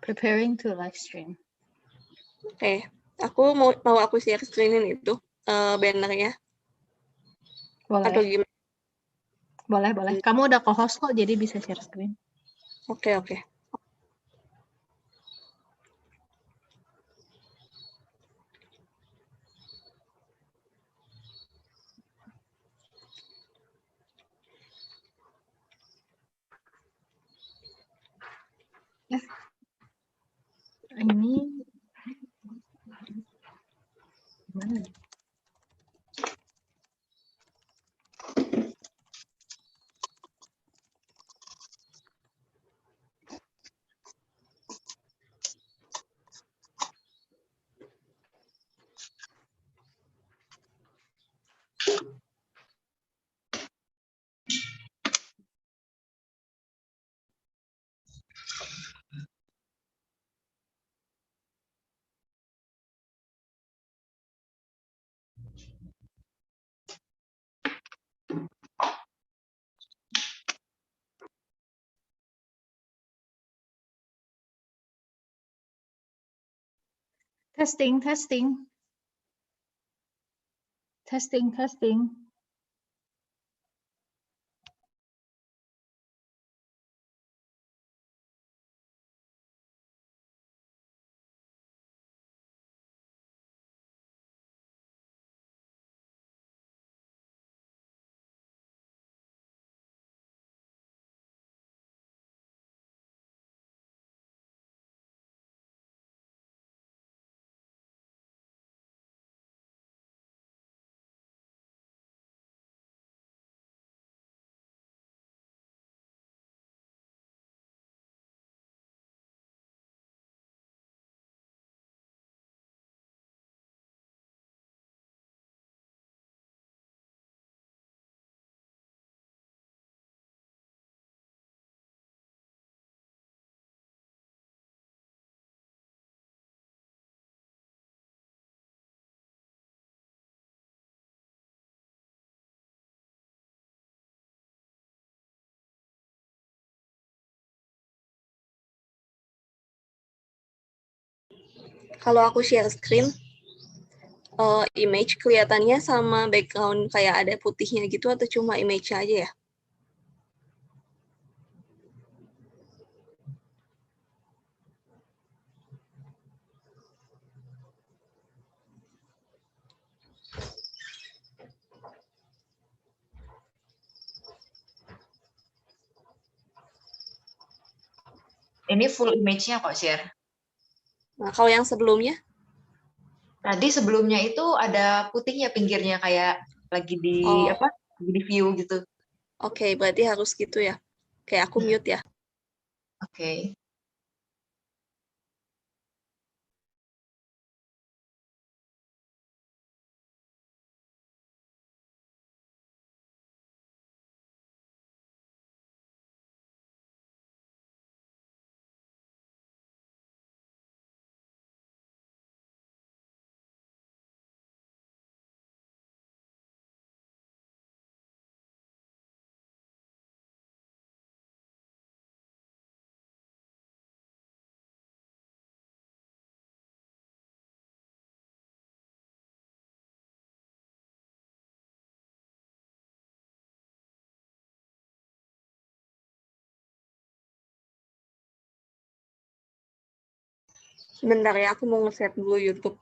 Preparing to live stream. Oke, aku mau aku share screenin itu bannernya. Boleh. Atau gimana? Boleh. Kamu udah co-host kok, jadi bisa share screen. Oke. Ini gimana? Testing. Kalau aku share screen, image kelihatannya sama background kayak ada putihnya gitu atau cuma image aja ya? Ini full image-nya kok, share. Nah, kalau yang sebelumnya? Tadi sebelumnya itu ada putihnya pinggirnya kayak lagi di lagi di view gitu. Oke, berarti harus gitu ya. Kayak aku mute ya. Oke. Bentar ya, aku mau nge-set dulu YouTube.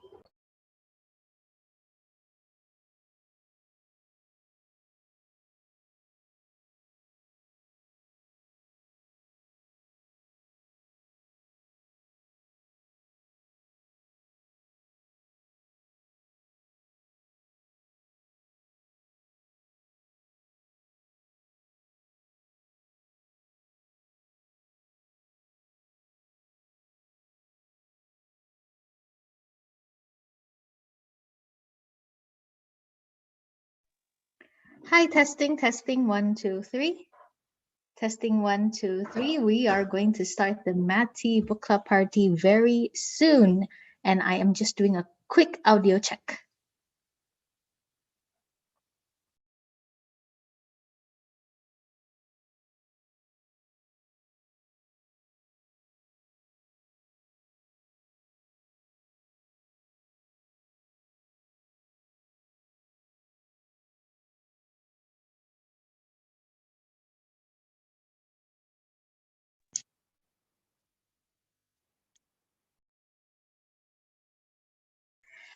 Hi, testing 1, 2, 3. Testing 1, 2, 3. We are going to start the Matty Book Club party very soon. And I am just doing a quick audio check.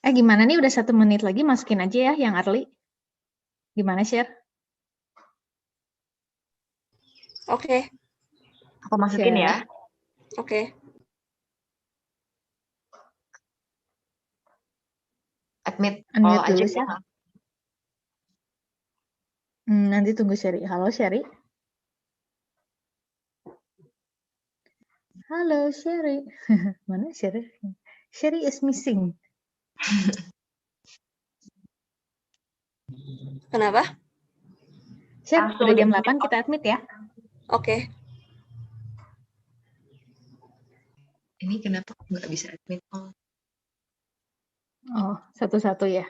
Gimana nih, udah 1 menit lagi, masukin aja ya yang early. Gimana share? Oke, Aku masukin Share. ya. oke. Admit Unmute all aja dulu, ya. Share. Nanti tunggu Sherry. Halo Sherry. Halo Sherry. Mana Sherry? Sherry is missing. Kenapa? Share, Langsung udah jam di- 8 kita admit ya. Oke. Ini kenapa aku nggak bisa admit all? Oh, satu-satu ya.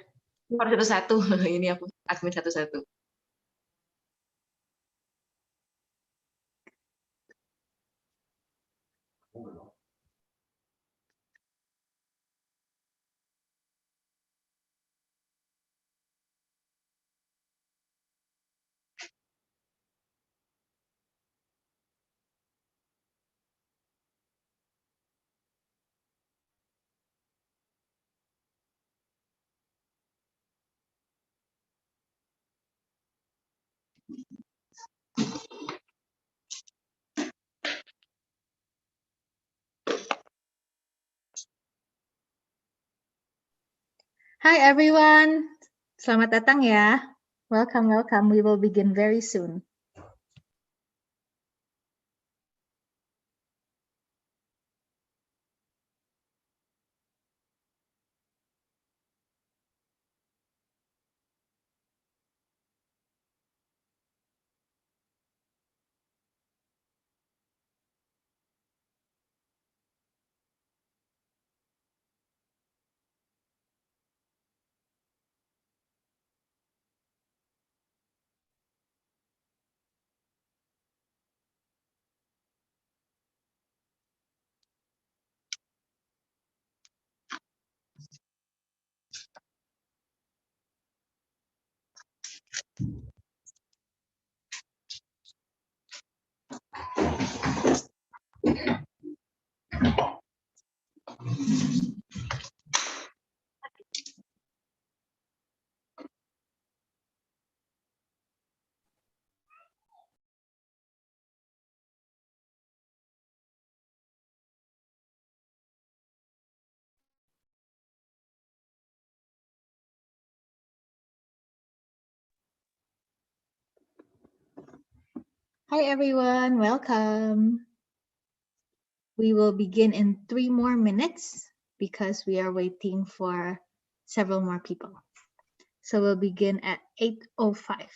Harus satu-satu. Ini aku admit satu-satu. Hi everyone. Selamat datang ya. Welcome, welcome. We will begin very soon. Hi everyone, welcome. We will begin in 3 more minutes because we are waiting for several more people. So we'll begin at 8:05.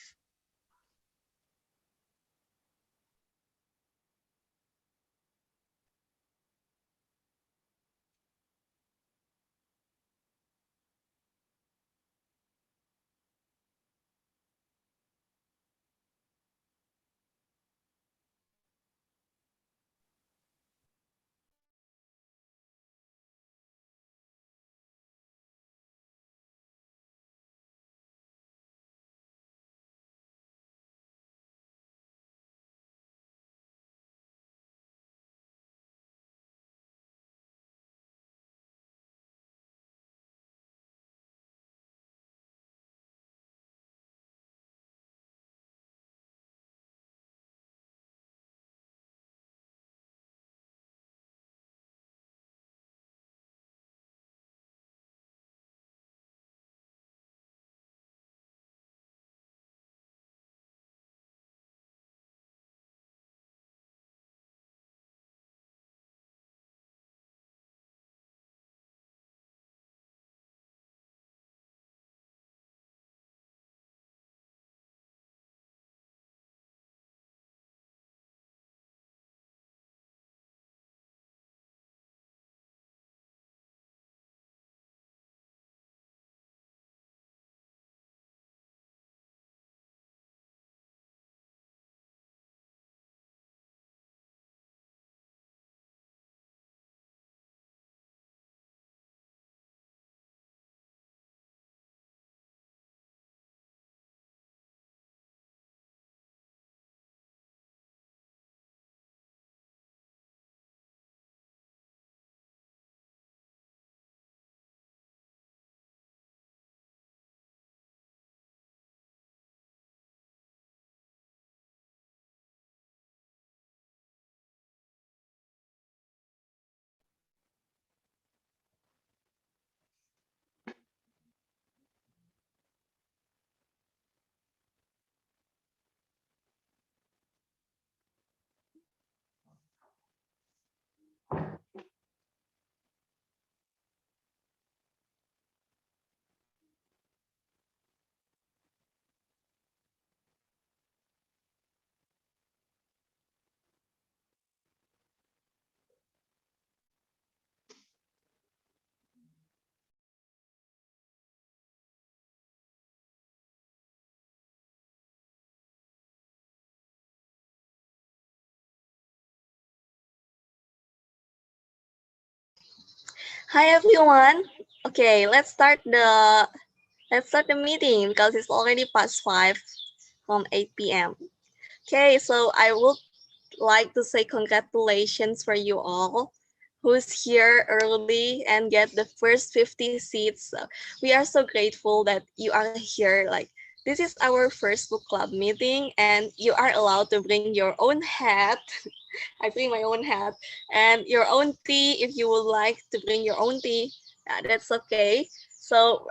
Hi everyone. Okay, let's start the meeting because it's already past 5 from 8 p.m. Okay, so I would like to say congratulations for you all who's here early and get the first 50 seats. We are so grateful that you are here. Like, this is our first book club meeting and you are allowed to bring your own hat. I bring my own hat and your own tea if you would like to bring your own tea. That's okay. So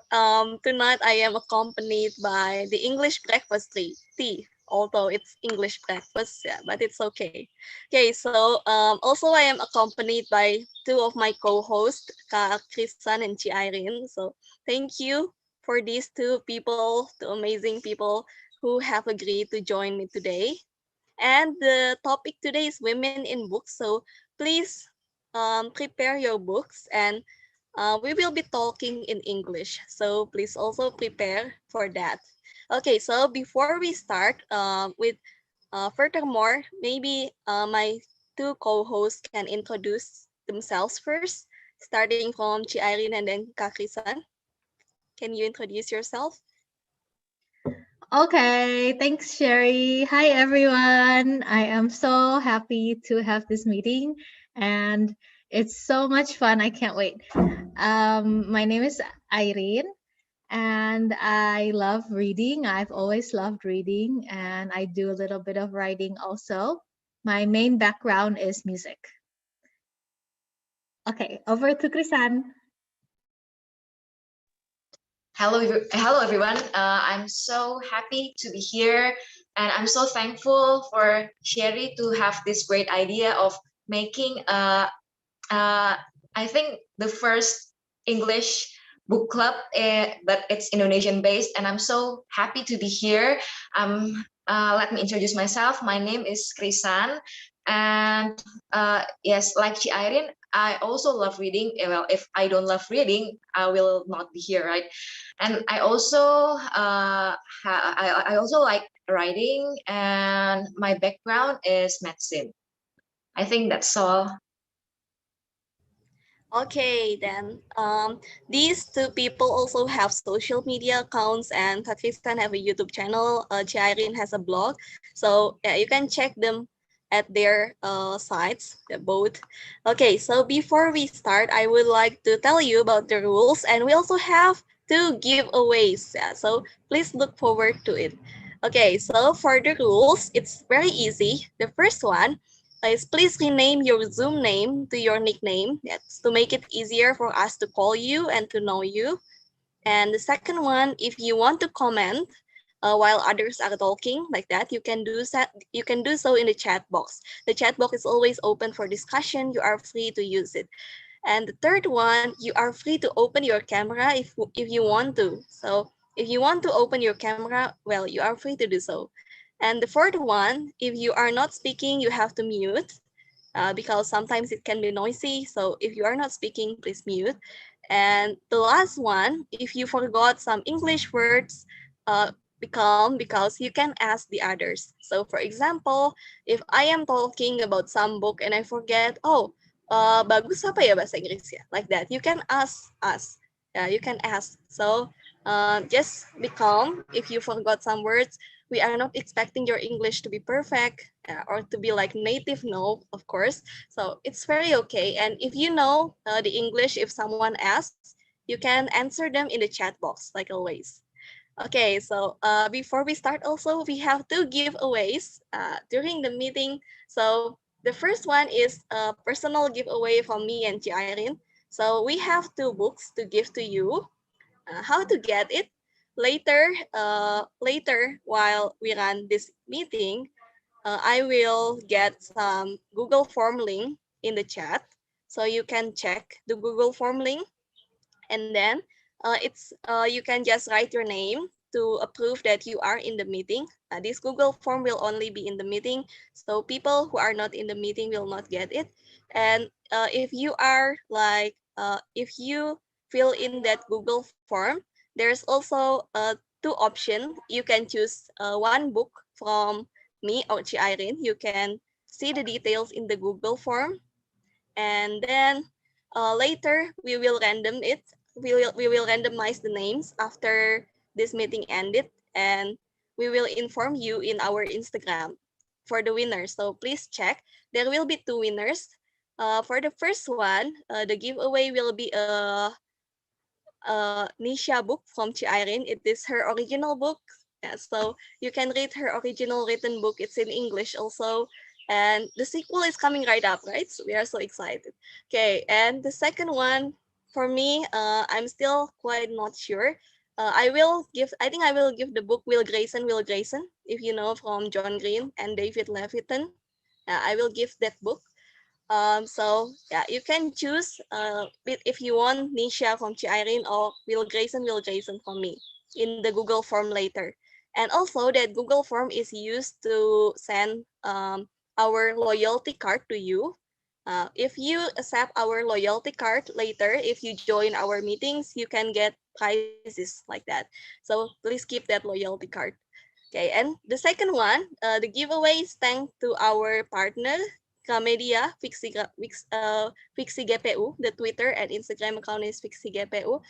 tonight I am accompanied by the English breakfast tea. Although it's English breakfast, yeah, but it's okay. Okay, so also I am accompanied by two of my co-hosts, Krisan and Airin. So thank you for these two people, two amazing people who have agreed to join me today. And the topic today is women in books. So please prepare your books and we will be talking in English. So please also prepare for that. Okay, so before we start with furthermore, maybe my two co-hosts can introduce themselves first, starting from Chi Irene and then Kakrisan. Can you introduce yourself? Okay, thanks, Sherry. Hi, everyone. I am so happy to have this meeting, and it's so much fun. I can't wait. My name is Irene, and I love reading. I've always loved reading, and I do a little bit of writing also. My main background is music. Okay, over to Krisan. Hello everyone. I'm so happy to be here, and I'm so thankful for Sherry to have this great idea of making I think the first English book club, but it's Indonesian based, and I'm so happy to be here. Let me introduce myself. My name is Krisan, and yes, like Ci Airin, I also love reading. Well, if I don't love reading, I will not be here, right? And I also I also like writing, and my background is medicine. I think that's all. Okay, then these two people also have social media accounts, and Pakistan have a YouTube channel. Jairin has a blog, so yeah, you can check them at their sites. They're both. Okay, so before we start, I would like to tell you about the rules, and we also have two giveaways. Yeah, so please look forward to it. Okay, so for the rules, it's very easy. The first one is please rename your Zoom name to your nickname. That's to make it easier for us to call you and to know you. And the second one, if you want to comment while others are talking like that, you can do that. You can do so in the chat box. The chat box is always open for discussion. You are free to use it. And the third one, you are free to open your camera if you want to. So if you want to open your camera, well, you are free to do so. And the fourth one, if you are not speaking, you have to mute because sometimes it can be noisy. So if you are not speaking, please mute. And the last one, if you forgot some English words, be calm because you can ask the others. So for example, if I am talking about some book and I forget, oh, bagus apa ya bahasa Inggris ya? Like that, you can ask us. Yeah, you can ask. So just be calm if you forgot some words. We are not expecting your English to be perfect or to be like native, no, of course. So it's very okay. And if you know the English, if someone asks, you can answer them in the chat box, like always. Okay, so before we start also, we have two giveaways during the meeting. So the first one is a personal giveaway from me and Jairin. So we have two books to give to you. How to get it? Later while we run this meeting, I will get some Google form link in the chat. So you can check the Google form link and then you can just write your name to approve that you are in the meeting. This Google form will only be in the meeting, so people who are not in the meeting will not get it. And if you are like, if you fill in that Google form, there's also two options. You can choose one book from me or Chi Irene. You can see the details in the Google form, and then later we will random it. We will randomize the names after this meeting ended, and we will inform you in our Instagram for the winners. So please check. There will be two winners. For the first one, the giveaway will be a Nisha book from Airin. It is her original book. Yeah, so you can read her original written book. It's in English also. And the sequel is coming right up, right? So we are so excited. Okay, and the second one, for me, I'm still quite not sure. I think I will give the book Will Grayson, if you know, from John Green and David Leviton. I will give that book. So yeah, you can choose if you want Nisha from Chirin or Will Grayson from me in the Google form later. And also that Google form is used to send our loyalty card to you. If you accept our loyalty card later, if you join our meetings, you can get prizes like that. So please keep that loyalty card. Okay, and the second one, the giveaway is thanks to our partner Gramedia, Fixi GPU. The Twitter and Instagram account is Fixi GPU.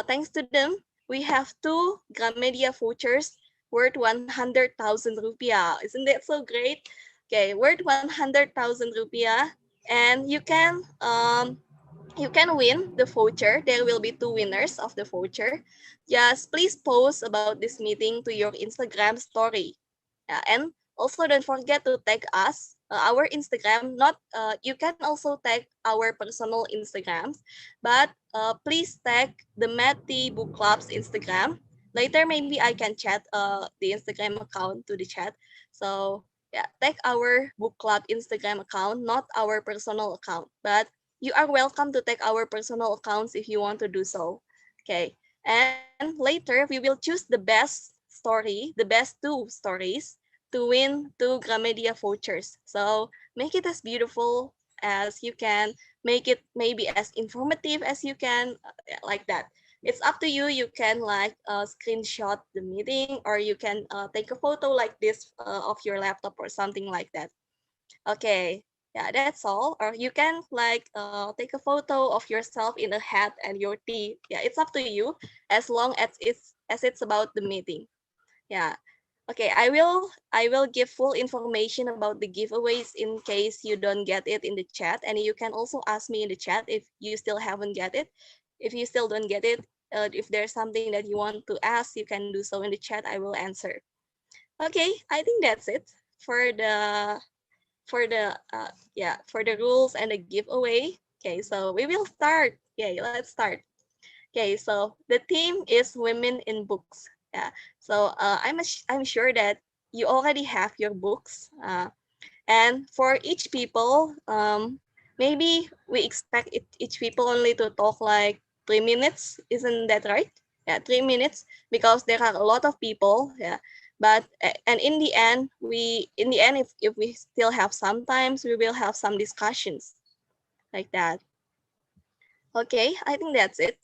Thanks to them, we have two Gramedia vouchers worth 100,000 rupiah. Isn't that so great? Okay, worth 100,000 rupiah, and you can win the voucher. There will be two winners of the voucher. Just please post about this meeting to your Instagram story. And also don't forget to tag us, our Instagram. Not You can also tag our personal Instagrams, but please tag the Matty Book Club's Instagram. Later, maybe I can chat the Instagram account to the chat. So yeah, tag our book club Instagram account, not our personal account. But you are welcome to tag our personal accounts if you want to do so. Okay. And later we will choose the best story, the best two stories to win two Gramedia vouchers. So make it as beautiful as you can, make it maybe as informative as you can, like that. It's up to you. You can like screenshot the meeting, or you can take a photo like this of your laptop or something like that. Okay, yeah, that's all. Or you can like take a photo of yourself in a hat and your tea. Yeah, it's up to you, as long as it's about the meeting. Yeah. Okay, I will give full information about the giveaways in case you don't get it in the chat, and you can also ask me in the chat if you still haven't get it. If you still don't get it, if there's something that you want to ask, you can do so in the chat. I will answer. Okay, I think that's it for the rules and the giveaway. Okay, so we will start. Okay, let's start. Okay, so the theme is women in books. Yeah, so I'm sure that you already have your books. And for each people, maybe we expect each people only to talk like 3 minutes. Isn't that right? Yeah, 3 minutes, because there are a lot of people. Yeah, but and in the end, if we still have some times, we will have some discussions like that. Okay, I think that's it.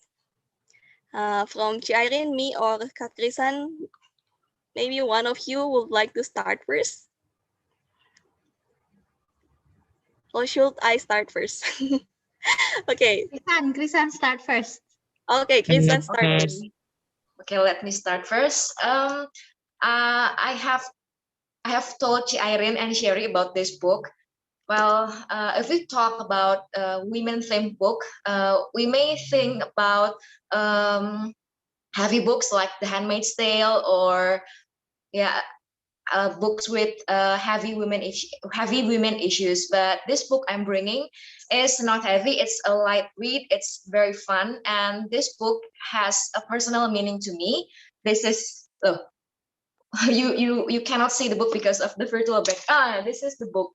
From Chirin, me, or Krisan, maybe one of you would like to start first? Or should I start first? Okay. Krisan, start first. Okay, Krisan, start Okay. first. Okay, let me start first. I have told Airin and Sherry about this book. Well, if we talk about women-themed book, we may think about heavy books like The Handmaid's Tale, or yeah, books with heavy women issues. But this book I'm bringing is not heavy. It's a light read. It's very fun, and this book has a personal meaning to me. This is you cannot see the book because of the virtual back. This is the book.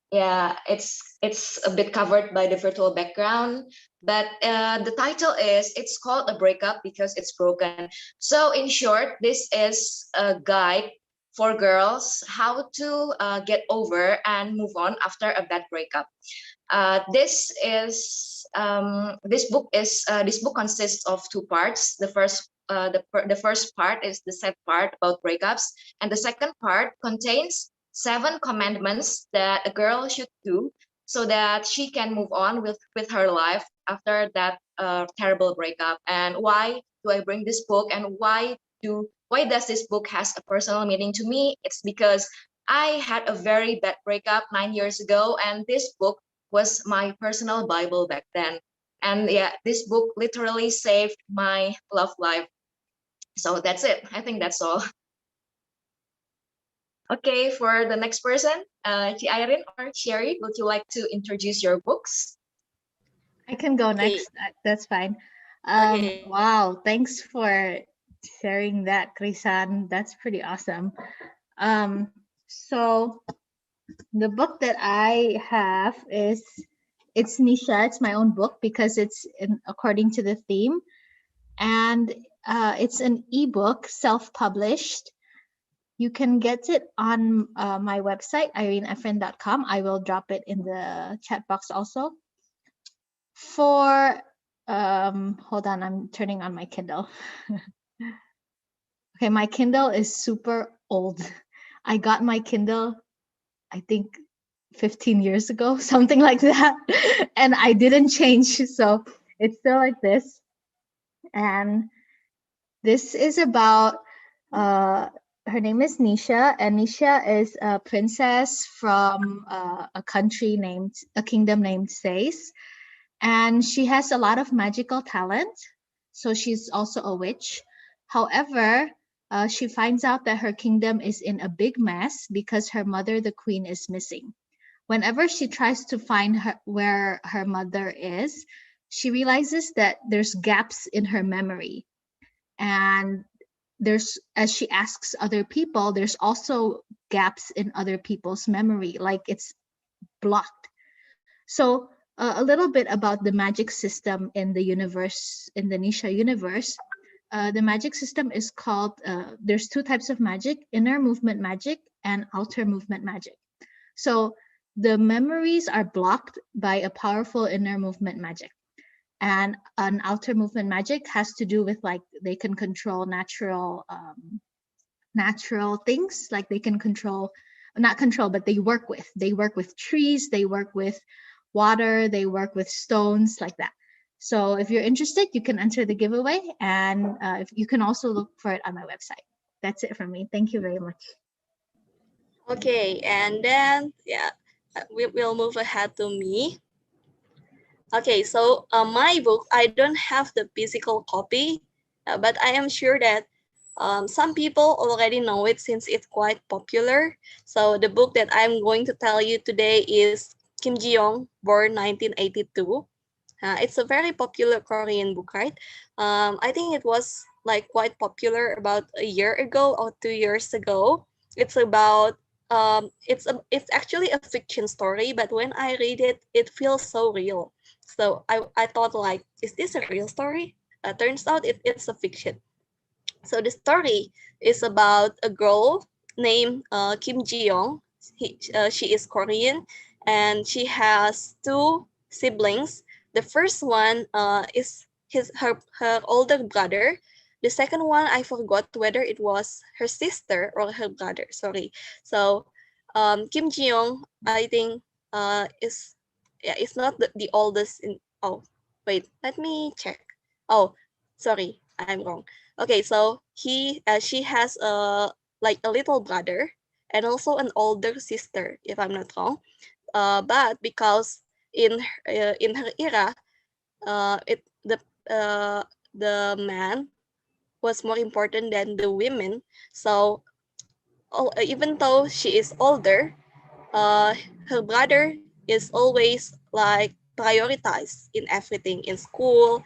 Yeah, it's a bit covered by the virtual background, but the title is, it's called A Breakup Because It's Broken. So in short, this is a guide for girls how to get over and move on after a bad breakup. This book consists of two parts. The first part is the sad part about breakups, and the second part contains 7 commandments that a girl should do so that she can move on with her life after that terrible breakup. And why do I bring this book, and why does this book has a personal meaning to me? It's because I had a very bad breakup 9 years ago, and this book was my personal Bible back then. And yeah, this book literally saved my love life. So that's it. I think that's all. Okay, for the next person, Airin or Sherry, would you like to introduce your books? I can go Okay. next. That's fine. Okay. Wow, thanks for sharing that, Krisan. That's pretty awesome. So the book that I have is it's Nisha. It's my own book because it's according to the theme, and it's an ebook, self-published. You can get it on my website, irinefriend.com. I will drop it in the chat box also. For hold on, I'm turning on my Kindle. Okay, my Kindle is super old. I got my Kindle, I think 15 years ago, something like that. And I didn't change. So it's still like this. And this is about her name is Nisha, and Nisha is a princess from a kingdom named Sais, and she has a lot of magical talent. So she's also a witch. However, she finds out that her kingdom is in a big mess because her mother, the queen, is missing. Whenever she tries to find where her mother is, she realizes that there's gaps in her memory. And there's, as she asks other people, there's also gaps in other people's memory, like it's blocked. So a little bit about the magic system in the universe, in the Nisha universe. The magic system is called, there's two types of magic: inner movement magic and outer movement magic. So the memories are blocked by a powerful inner movement magic. And an outer movement magic has to do with, like, they can control natural things, like they can control, not control, but they work with trees, they work with water, they work with stones, like that. So if you're interested, you can enter the giveaway, and if you can also look for it on my website. That's it from me. Thank you very much. Okay, and then yeah, we will move ahead to me. Okay, so my book, I don't have the physical copy, but I am sure that some people already know it since it's quite popular. So the book that I'm going to tell you today is Kim Ji-young, born 1982. It's a very popular Korean book, right? I think it was like quite popular about a year ago or 2 years ago. It's about it's actually a fiction story, but when I read it, it feels so real. So I thought, like, is this a real story? Turns out it's a fiction. So the story is about a girl named Kim Ji-young. She is Korean, and she has two siblings. The first one is her older brother. The second one, I forgot whether it was her sister or her brother. Sorry. So Kim Ji-young, I think, is, yeah, it's not the oldest in. Oh, wait, let me check. Oh, sorry, I'm wrong. Okay, so she has like a little brother and also an older sister, if I'm not wrong. But because in her era, it the man was more important than the women. So even though she is older, uh, her brother is always like prioritized in everything, in school,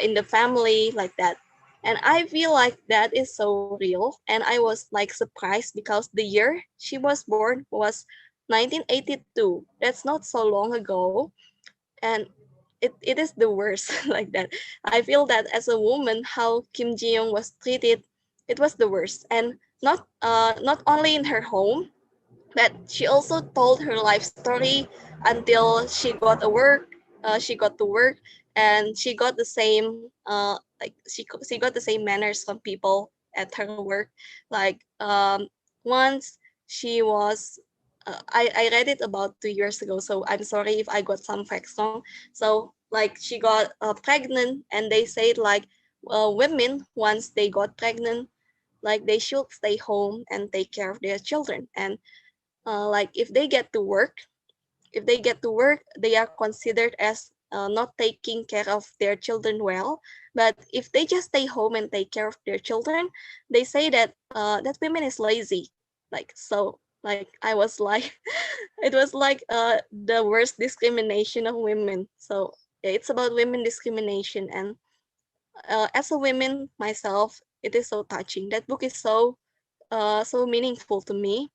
in the family, like that. And I feel like that is so real. And I was like surprised because the year she was born was 1982. That's not so long ago. And it is the worst like that. I feel that as a woman, how Kim Ji-young was treated, it was the worst. And not only in her home, but she also told her life story until she got to work, and she got the same she got the same manners from people at her work. Like once she was I read it about 2 years ago, so I'm sorry if I got some facts wrong. So like she got pregnant, and they said like women, once they got pregnant, like they should stay home and take care of their children. And like if they get to work, they are considered as not taking care of their children well. But if they just stay home and take care of their children, they say that that women is lazy. Like so, like I was like, it was like the worst discrimination of women. So yeah, it's about women discrimination. And as a woman myself, it is so touching. That book is so meaningful to me.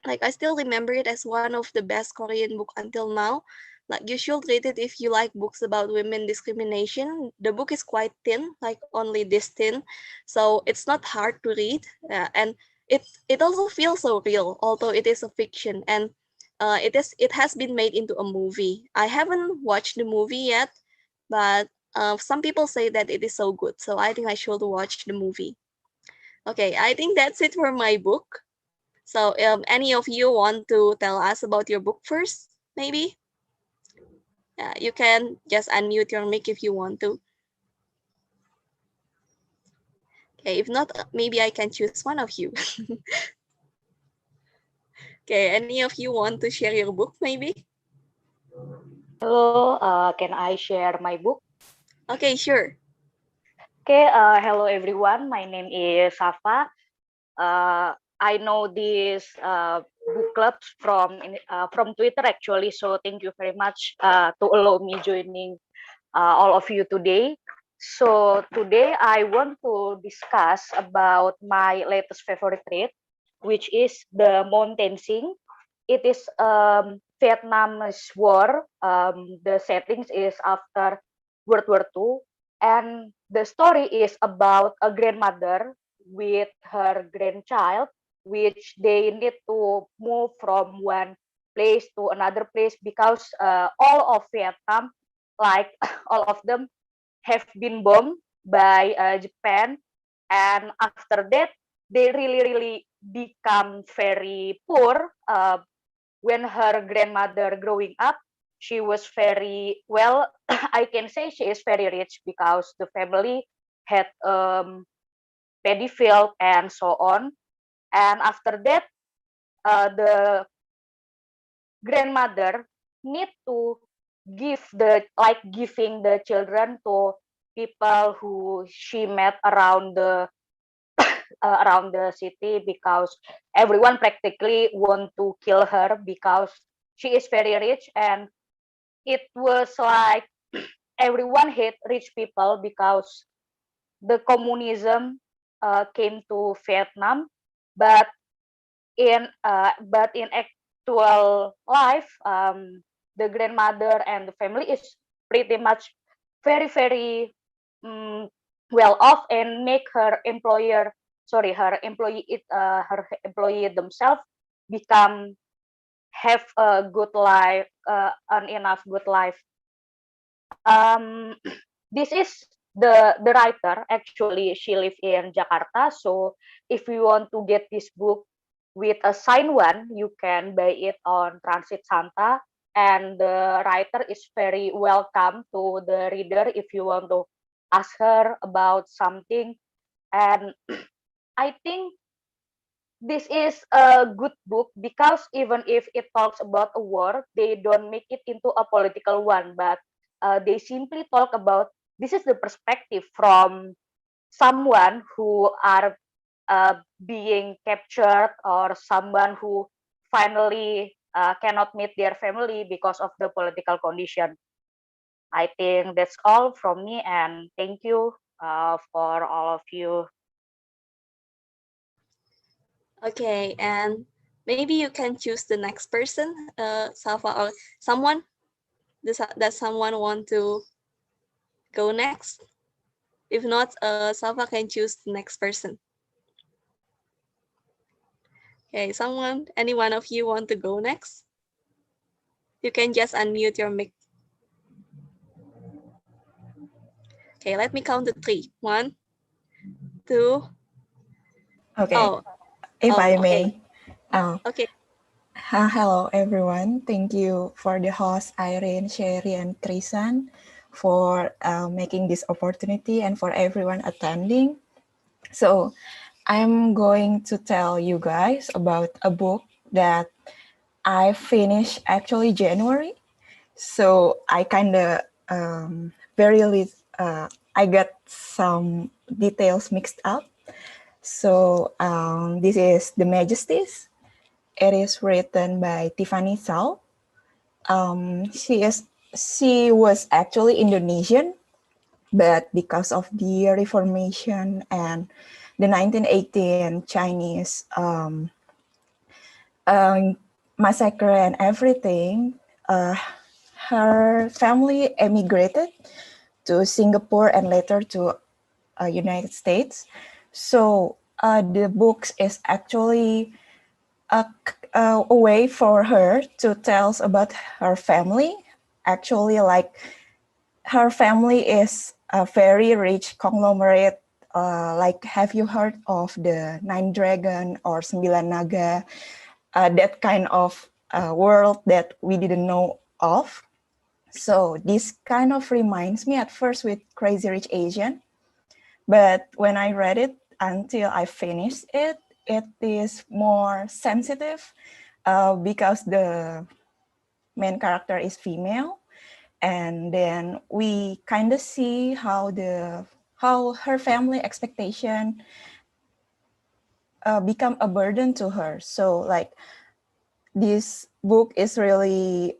Like I still remember it as one of the best Korean book until now. Like you should read it if you like books about women discrimination. The book is quite thin, like only this thin, so it's not hard to read, and it also feels so real, although it is a fiction. And it has been made into a movie. I haven't watched the movie yet, but some people say that it is so good, so I think I should watch the movie. Okay, I think that's it for my book. So any of you want to tell us about your book first, maybe? Yeah, you can just unmute your mic if you want to. Okay, if not, maybe I can choose one of you. Okay, any of you want to share your book, maybe? Hello, can I share my book? Okay, sure. Okay, hello everyone. My name is Safa. I know this book clubs from Twitter actually. So thank you very much to allow me joining all of you today. So today I want to discuss about my latest favorite read, which is the Mountain Sing. It is Vietnam's war. The settings is after World War II, and the story is about a grandmother with her grandchild, which they need to move from one place to another place because all of Vietnam, like all of them, have been bombed by Japan, and after that they really become very poor. When her grandmother growing up, she was very well. I can say she is very rich because the family had paddy field and so on. And after that, the grandmother need to give the like giving the children to people who she met around the city because everyone practically want to kill her because she is very rich. And it was like everyone hate rich people because the communism came to Vietnam. But in actual life, the grandmother and the family is pretty much very um, well off, and make her employee themselves become have a good life, an enough good life. um this is the writer. Actually, she live in Jakarta, so if you want to get this book with a signed one, you can buy it on Transit Santa, and the writer is very welcome to the reader if you want to ask her about something. And I think this is a good book because even if it talks about a war, they don't make it into a political one, but they simply talk about this is the perspective from someone who are being captured, or someone who finally cannot meet their family because of the political condition. I think that's all from me, and thank you for all of you. Okay, and maybe you can choose the next person, Safa, or someone. Does someone want to go next? If not, Safa can choose the next person. Okay, any one of you want to go next? You can just unmute your mic. Okay, let me count to three. One, two. Okay, Oh, if I okay. may. Oh, Okay. Hello, everyone. Thank you for the host, Airin, Sherry, and Krisan for making this opportunity and for everyone attending. So I'm going to tell you guys about a book that I finished actually January. So I kind of I got some details mixed up. So this is The Majesties. It is written by Tiffany Tsao. She was actually Indonesian, but because of the Reformation and the 1918 Chinese massacre and everything, uh, her family emigrated to Singapore and later to United States. So the books is actually a, a way for her to tell us about her family. Actually, like her family is a very rich conglomerate. Like, have you heard of the Nine Dragon or Sembilan Naga? That kind of world that we didn't know of. So this kind of reminds me at first with Crazy Rich Asian, but when I read it until I finished it, it is more sensitive because the main character is female, and then we kind of see how her family expectation become a burden to her. So like this book is really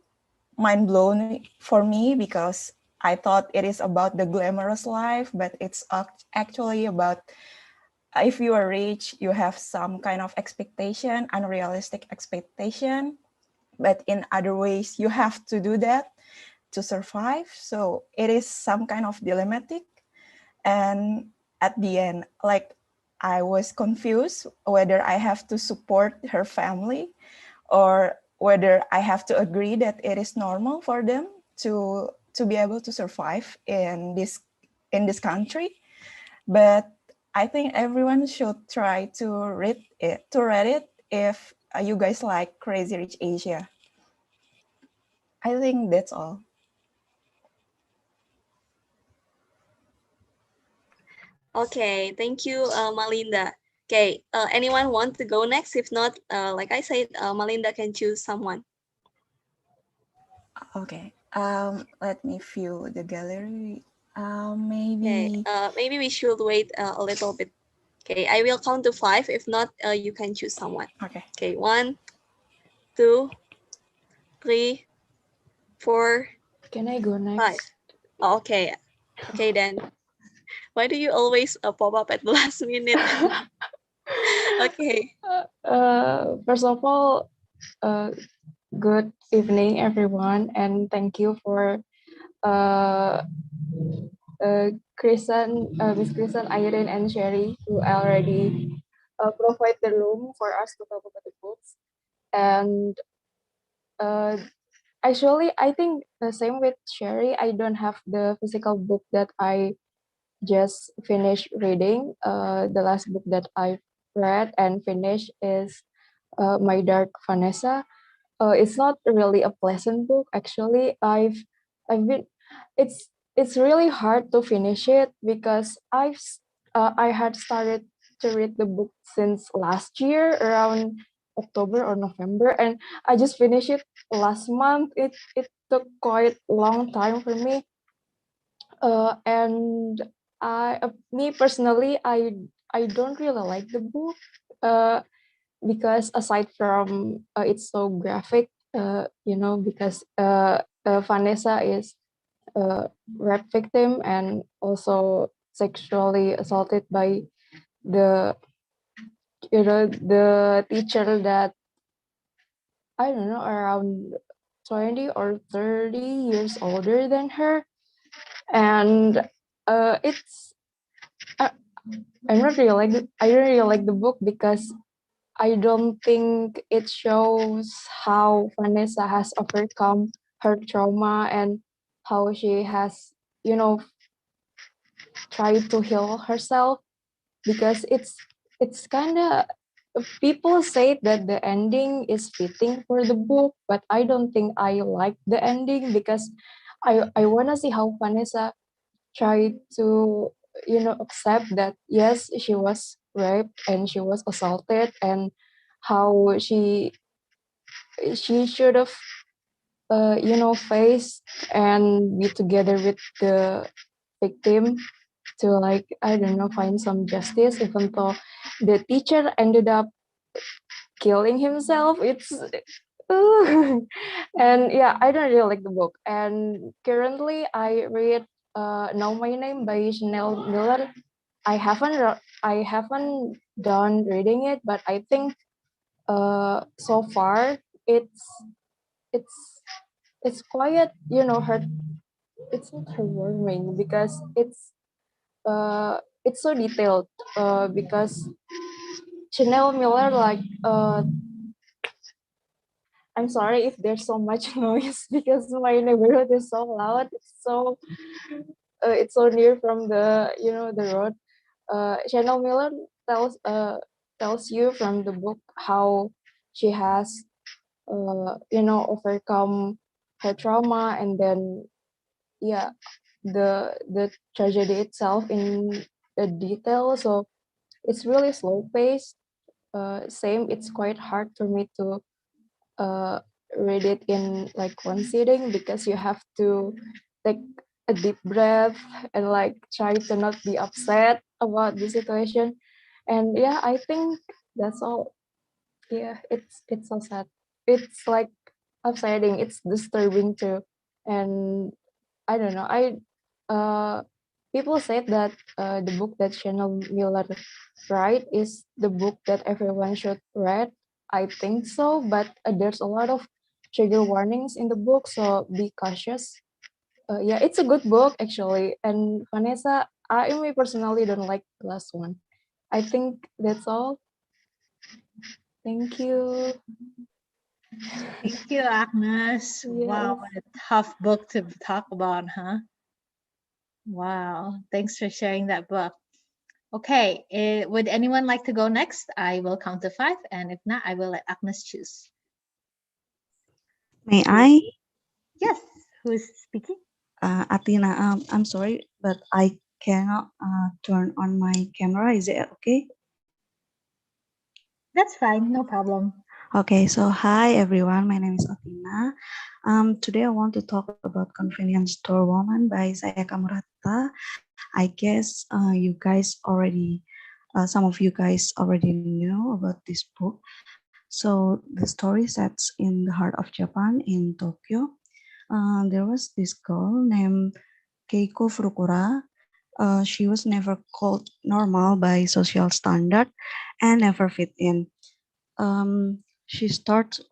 mind blown for me because I thought it is about the glamorous life, but it's actually about if you are rich, you have some kind of expectation, unrealistic expectation, but in other ways you have to do that to survive. So it is some kind of dilemmatic. And at the end, like I was confused whether I have to support her family or whether I have to agree that it is normal for them to be able to survive in this country. But I think everyone should try to read it if you guys like Crazy Rich Asia. I think that's all. Okay, thank you, Malinda. Okay, anyone want to go next? If not, like I said, Malinda can choose someone. Okay. Let me view the gallery. Okay, Maybe. maybe we should wait a little bit. Okay, I will count to 5. If not, you can choose someone. Okay. Okay, 1, 2, 3, 4, Can I go 5. next? Okay, okay then. Why do you always pop up at the last minute? Okay. First of all, good evening, everyone, and thank you for uh, Miss Krisan, Airin, and Sherry, who already provide the room for us to talk about the books. And uh, actually, I think the same with Sherry. I don't have the physical book that I just finished reading. The last book that I read and finished is My Dark Vanessa. It's not really a pleasant book. Actually, I've been it's really hard to finish it because I had started to read the book since last year around October or November, and I just finished it last month. It took quite a long time for me, and me personally, I don't really like the book. Uh, because aside from it's so graphic, because Vanessa is a rape victim and also sexually assaulted by the the teacher that I don't know around 20 or 30 years older than her, and it's I, I'm not really like I don't really like the book because I don't think it shows how Vanessa has overcome her trauma and how she has, tried to heal herself because it's kind of people say that the ending is fitting for the book, but I don't think I like the ending because I wanna see how Vanessa tried to accept that yes, she was raped and she was assaulted, and how she should have face and be together with the victim to, like, I don't know, find some justice, even though the teacher ended up killing himself. It's and yeah, I don't really like the book. And currently I read Know My Name by Chanel Miller. I haven't done reading it, but I think so far it's it's it's quite, hurt. It's not heartwarming because it's so detailed, because Chanel Miller, like, I'm sorry if there's so much noise because my neighborhood is so loud. It's so near from the the road. Chanel Miller tells you from the book how she has overcome her trauma, and then yeah, the tragedy itself in the detail. So it's really slow paced. Same, it's quite hard for me to uh, read it in like one sitting because you have to take a deep breath and like try to not be upset about the situation. And yeah, I think that's all. Yeah, it's so sad. It's like upsetting. It's disturbing too. And I don't know. Uh people said that the book that Chanel Miller write is the book that everyone should read. I think so, but there's a lot of trigger warnings in the book, so be cautious. Yeah, it's a good book actually. And Vanessa, I me personally don't like the last one. I think that's all. Thank you. Thank you, Agnes. Wow, Yes. what a tough book to talk about, huh? Wow, thanks for sharing that book. Okay, would anyone like to go next? I will count to five, and if not, I will let Agnes choose. May I? Yes, who is speaking? Athena, I'm sorry, but I cannot turn on my camera. Is it okay? That's fine, no problem. Okay, so hi everyone. My name is Athena. Today I want to talk about Convenience Store Woman by Sayaka Murata. I guess you guys already, some of you guys already know about this book. So the story sets in the heart of Japan in Tokyo. There was this girl named Keiko Furukura. She was never called normal by social standard and never fit in. She started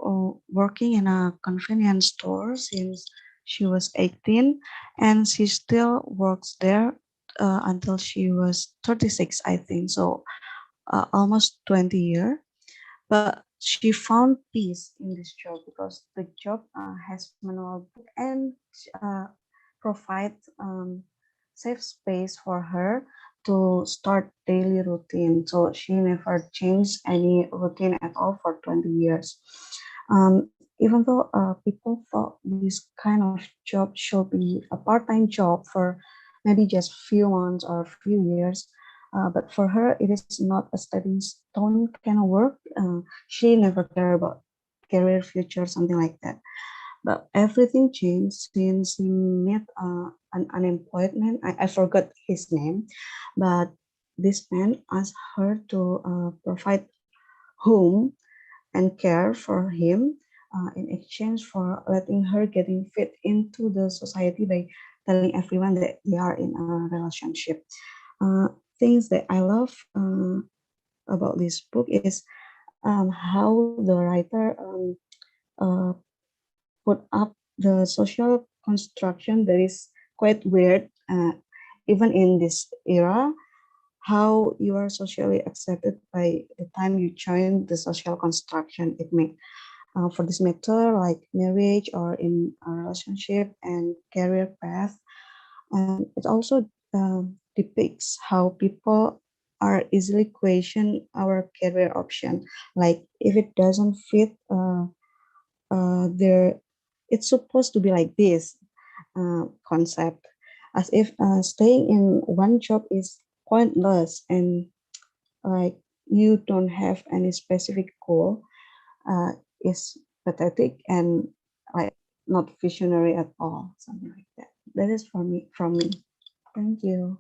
working in a convenience store since she was 18, and she still works there until she was 36, I think. So almost 20 years. But she found peace in this job because the job has manual book and uh, provide safe space for her to start daily routine. So she never changed any routine at all for 20 years. Even though people thought this kind of job should be a part-time job for maybe just few months or few years, but for her, it is not a stepping stone kind of work. She never cared about career future, something like that. But everything changed since he met an unemployment. I forgot his name, but this man asked her to provide home and care for him in exchange for letting her getting fit into the society by telling everyone that they are in a relationship. Uh, Things that I love about this book is how the writer uh, put up the social construction that is quite weird, even in this era. How you are socially accepted by the time you join the social construction it makes. For this matter, like marriage or in a relationship and career path, and it also depicts how people are easily question our career option. Like if it doesn't fit their, it's supposed to be like this concept, as if staying in one job is pointless and like you don't have any specific goal is pathetic and like not visionary at all, something like that. That is for me, from me. Thank you.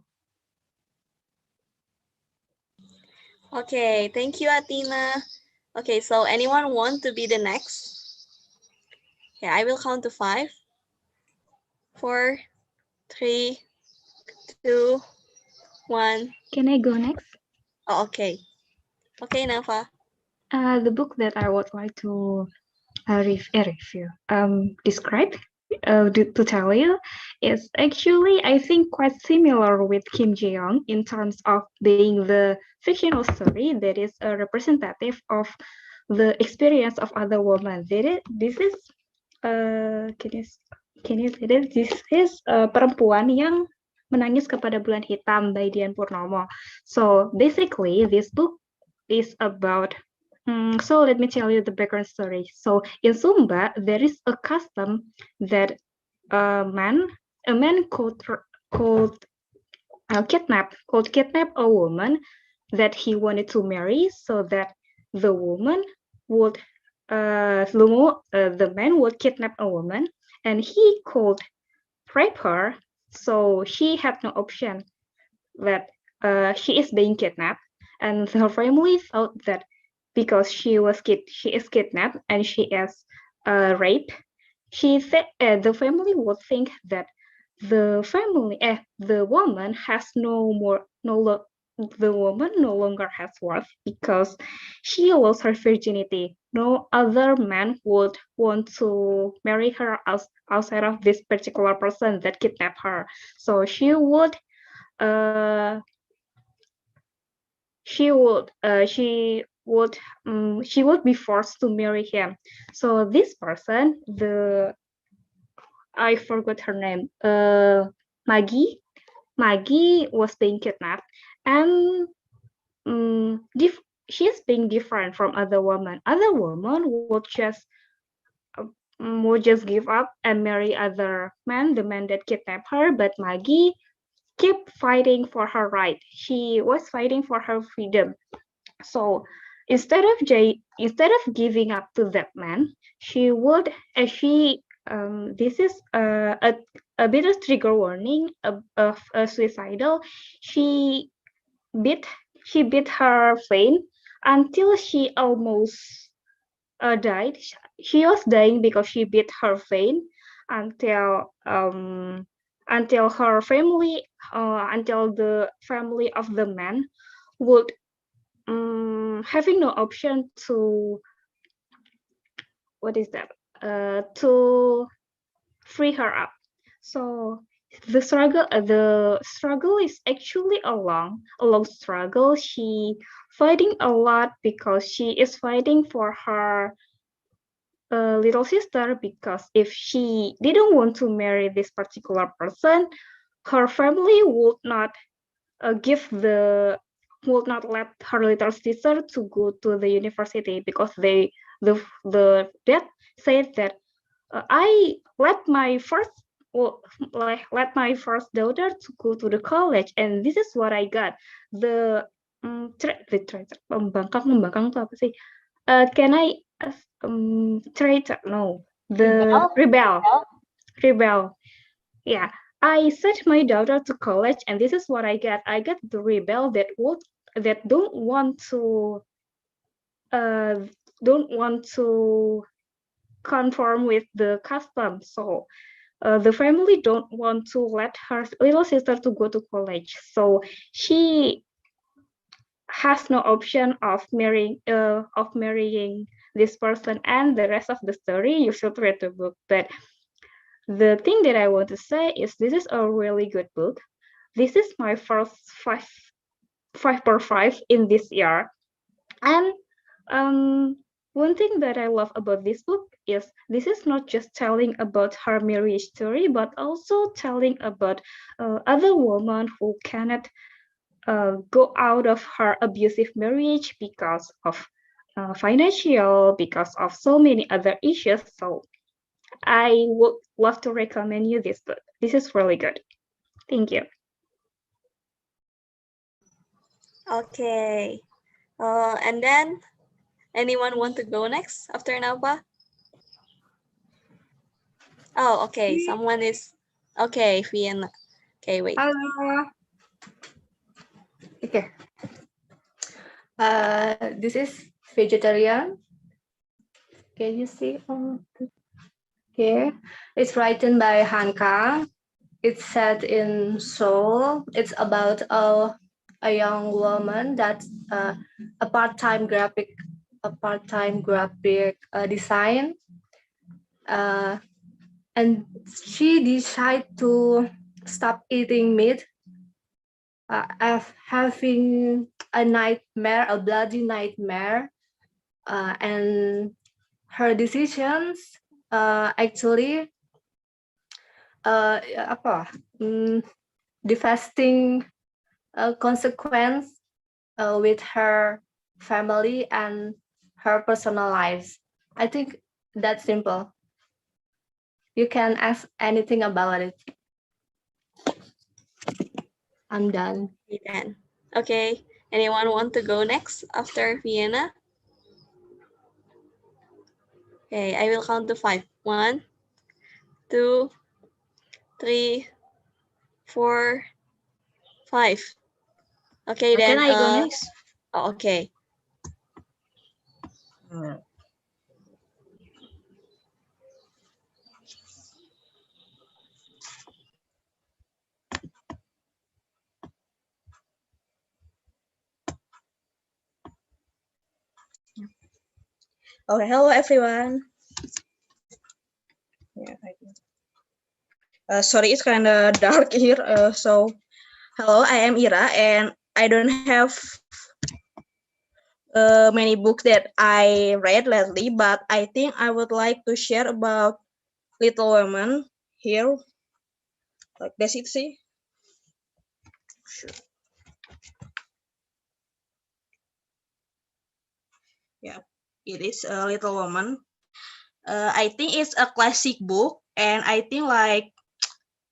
Okay, thank you, Athena. Okay, so anyone want to be the next? Yeah, I will count to 5, 4, 3, 2, 1. Can I go next? Oh, okay. Okay, Nafa. The book that I would like to review, describe, to tell you, is actually, I think, quite similar with Kim Ji-young in terms of being the fictional story that is a representative of the experience of other women. This is, can you say that? This is perempuan yang menangis kepada bulan hitam by Dian Purnomo. So basically, this book is about. So let me tell you the background story. So in Sumba, there is a custom that a man called kidnap a woman that he wanted to marry, so that the woman would the man would kidnap a woman, and he could rape her. So she had no option that she is being kidnapped, and her family thought that because she is kidnapped and she is raped, the family would think that the woman has the woman no longer has worth because she lost her virginity. No other man would want to marry her outside of this particular person that kidnapped her. So uh, she would be forced to marry him. So this person, I forgot her name, Maggie was being kidnapped, and she's being different from other women. Other women would just give up and marry other men, the men that kidnapped her. But Maggie kept fighting for her right. She was fighting for her freedom. So instead of giving up to that man, she would this is a bit of trigger warning of suicidal. She beat her flame until she almost died. She was dying because she beat her flame until her family until the family of the man would having no option to to free her up. So the struggle is actually a long struggle. She fighting a lot because she is fighting for her little sister, because if she didn't want to marry this particular person, her family would not would not let her little sister to go to the university, because the dad said that I let my first daughter to go to the college, and this is what I got. Membangkang itu apa sih? Can I traitor? No, the rebel. Yeah, I sent my daughter to college, and this is what I got. I got the rebel that don't want to conform with the custom. So the family don't want to let her little sister to go to college. So she has no option of marrying this person. And the rest of the story, you should read the book. But the thing that I want to say is this is a really good book. This is my first 5/5 in this year. And one thing that I love about this book is this is not just telling about her marriage story, but also telling about other women who cannot go out of her abusive marriage because of financial, because of so many other issues. So I would love to recommend you this book. This is really good. Thank you. Okay. And then anyone want to go next after Napa? Oh, okay. Someone is okay. Vienna. Okay, wait. Hello. Okay. This is vegetarian. Can you see? Okay. It's written by Hanka. It's set in Seoul. It's about a young woman that's a part-time graphic design, and she decided to stop eating meat having a nightmare, a bloody nightmare, and her decisions actually devastating consequence with her family and her personal lives. I think that's simple. You can ask anything about it. I'm done. Then. Okay. Anyone want to go next after Vienna? Okay, I will count to 5. 1, 2, 3, 4, 5. Okay, then. Can I go next? Oh, okay. Okay, hello everyone. Yeah, sorry, it's kind of dark here. So, hello, I am Ira, and I don't have many books that I read lately, but I think I would like to share about Little Women here. Like, does it see? Sure. Yeah, it is a Little Woman. I think it's a classic book, and I think like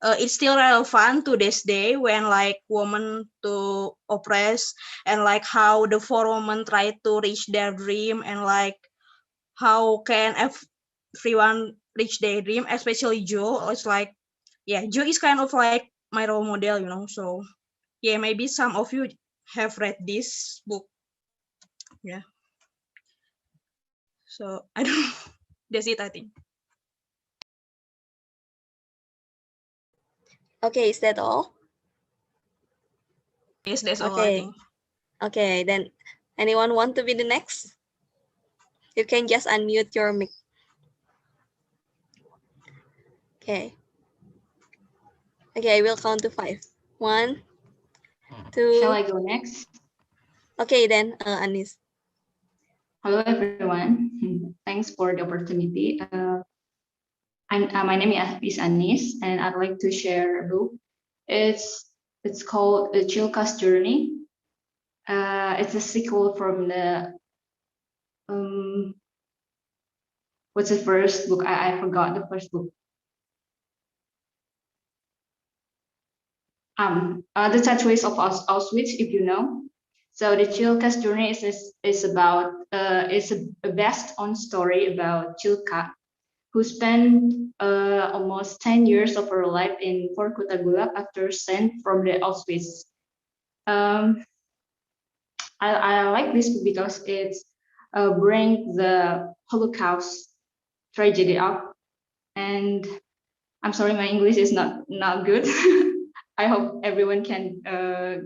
it's still relevant to this day when like women to oppress and like how the four women try to reach their dream and like how can everyone reach their dream, especially Joe. It's like, yeah, Joe is kind of like my role model, you know. So yeah, maybe some of you have read this book. Yeah. So I don't know. That's it, I think. Okay, is that all? Yes, that's all, I think. Okay, then anyone want to be the next? You can just unmute your mic. Okay. Okay, I will count to 5. 1, 2. Shall I go next? Okay, then Anis. Hello, everyone. Thanks for the opportunity. My name is Anis, and I'd like to share a book. It's called Chilka's Journey. It's a sequel from the what's the first book? I forgot the first book. The Tattoos of Auschwitz, if you know. So the Chilka's Journey is about it's a based on story about Chilka, who spent almost 10 years of her life in Vorkuta Gulag after sent from the Auschwitz. I like this book because it brings the Holocaust tragedy up. And I'm sorry, my English is not good. I hope everyone can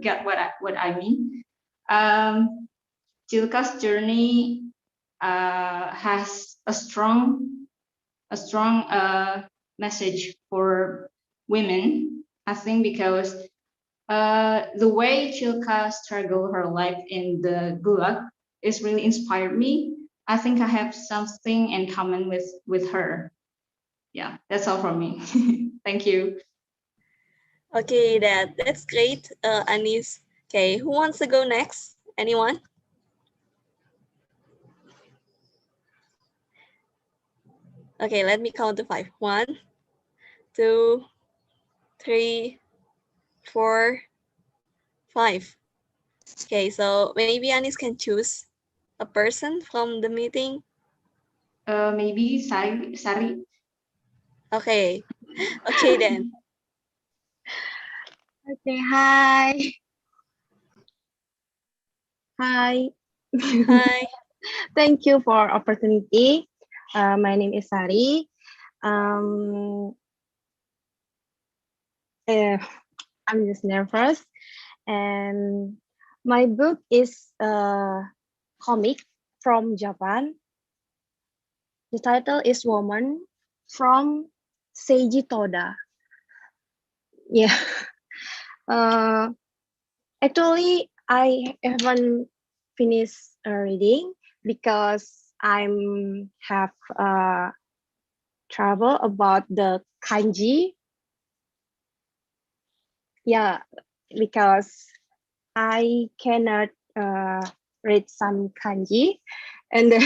get what I mean. Chilka's journey has a strong message for women, I think, because the way Chilka struggled her life in the Gulag is really inspired me. I think I have something in common with her. Yeah, that's all from me. Thank you. Okay, that's great, Anis. Okay, who wants to go next? Anyone? Okay, let me count to 5. 1, 2, 3, 4, 5. Okay, so maybe Anis can choose a person from the meeting. Maybe Sari. Okay, okay then. Okay, hi. Hi. Hi. Thank you for opportunity. My name is Sari. Um, I'm just nervous, and my book is a comic from Japan. The title is Woman from Seiji Toda. Yeah. Uh, Actually, I haven't finished reading because I'm have trouble about the kanji. Yeah, because I cannot read some kanji, and then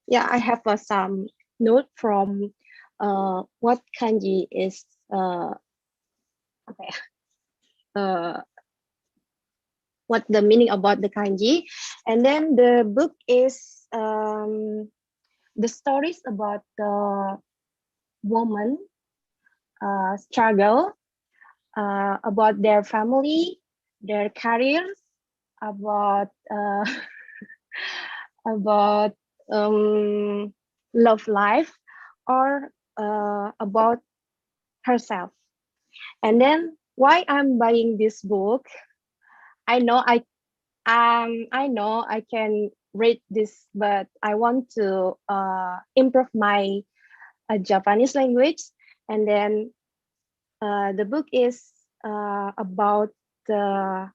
yeah, I have some note from what kanji is. Okay, uh, what the meaning about the kanji, and then the book is the stories about the woman struggle about their family, their careers, about about love life, or about herself. And then why I'm buying this book? I know I know I can read this, but I want to improve my Japanese language. And then the book is about the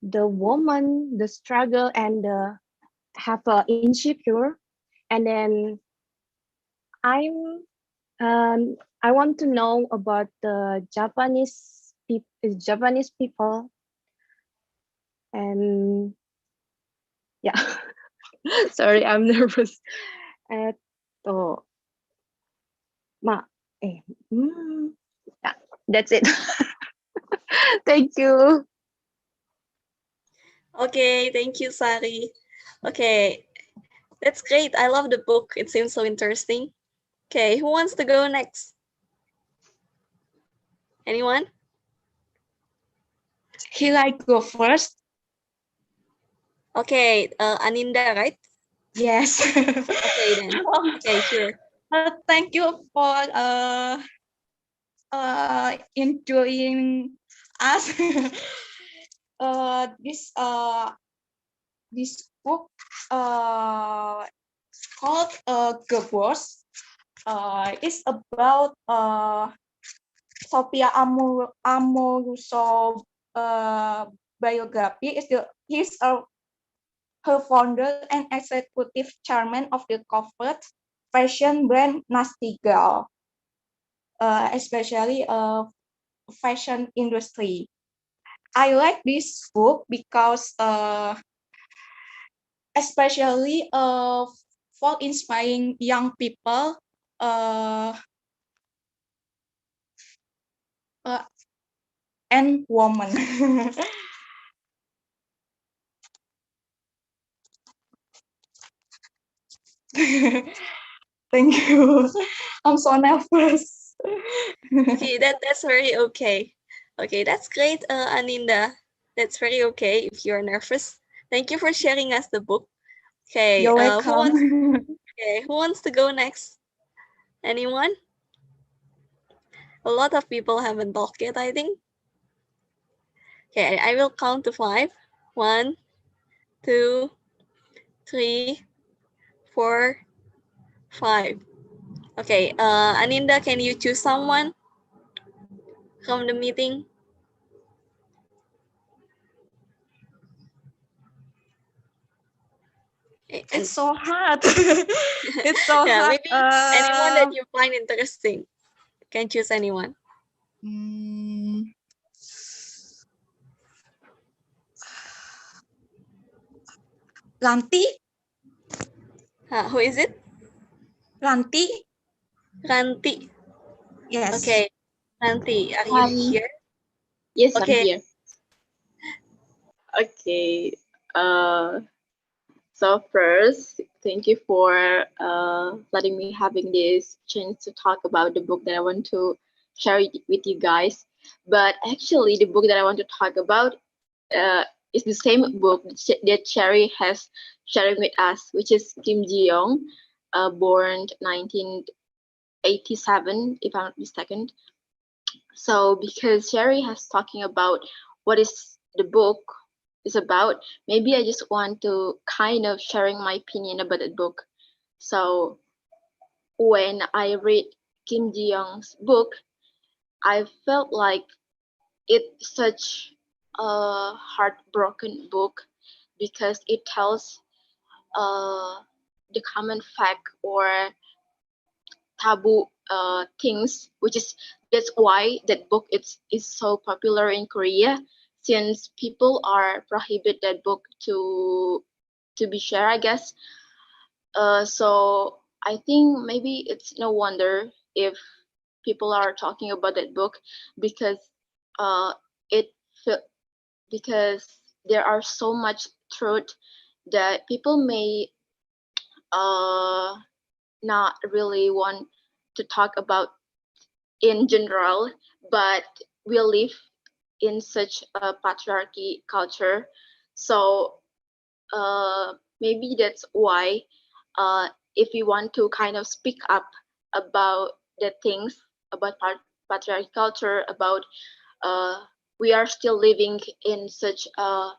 woman, the struggle, and the have a insecure. And then I want to know about the Japanese people, and yeah. Sorry, I'm nervous. Oh, ma, yeah, that's it. Thank you. Okay, thank you, Sari. Okay, that's great. I love the book. It seems so interesting. Okay, who wants to go next? Anyone? Here I go first. Okay, Aninda, right? Yes. Okay then. Okay, sure. Thank you for enjoying us. This this book called Ghost. It's about Sophia Amoruso biography. He's her founder and executive chairman of the corporate fashion brand Nasty Girl, especially fashion industry. I like this book because especially for inspiring young people and women. Thank you. I'm so nervous. Okay, that's very okay. Okay, that's great, Aninda. That's very okay if you're nervous. Thank you for sharing us the book. Okay, You're who wants to go next? Anyone? A lot of people haven't talked yet, I think. Okay, I will count to 5. 1, 2, 3, 4, 5. Okay, Aninda, can you choose someone from the meeting? It's so hard. It's so yeah, hard. maybe anyone that you find interesting. Can choose anyone. Ranti? Who is it? Ranti? Ranti. Yes. Okay. Ranti, are Hi. you here? Yes, I'm Okay. here. Okay. So first, thank you for letting me having this chance to talk about the book that I want to share it with you guys. But actually, the book that I want to talk about is the same book that Cherry has sharing with us, which is Kim Ji-young, born 1987, if I'm not mistaken. So because Cherry has talking about what is the book is about, maybe I just want to kind of sharing my opinion about the book. So when I read Kim Ji-young's book, I felt like it's such a heartbroken book because it tells the common fact or taboo things, which is that's why that book is so popular in Korea, since people are prohibit that book to be shared, I guess. So I think maybe it's no wonder if people are talking about that book because it because there are so much truth that people may not really want to talk about in general, but we live in such a patriarchy culture. So maybe that's why if we want to kind of speak up about the things about patriarchy culture, about uh, we are still living in such a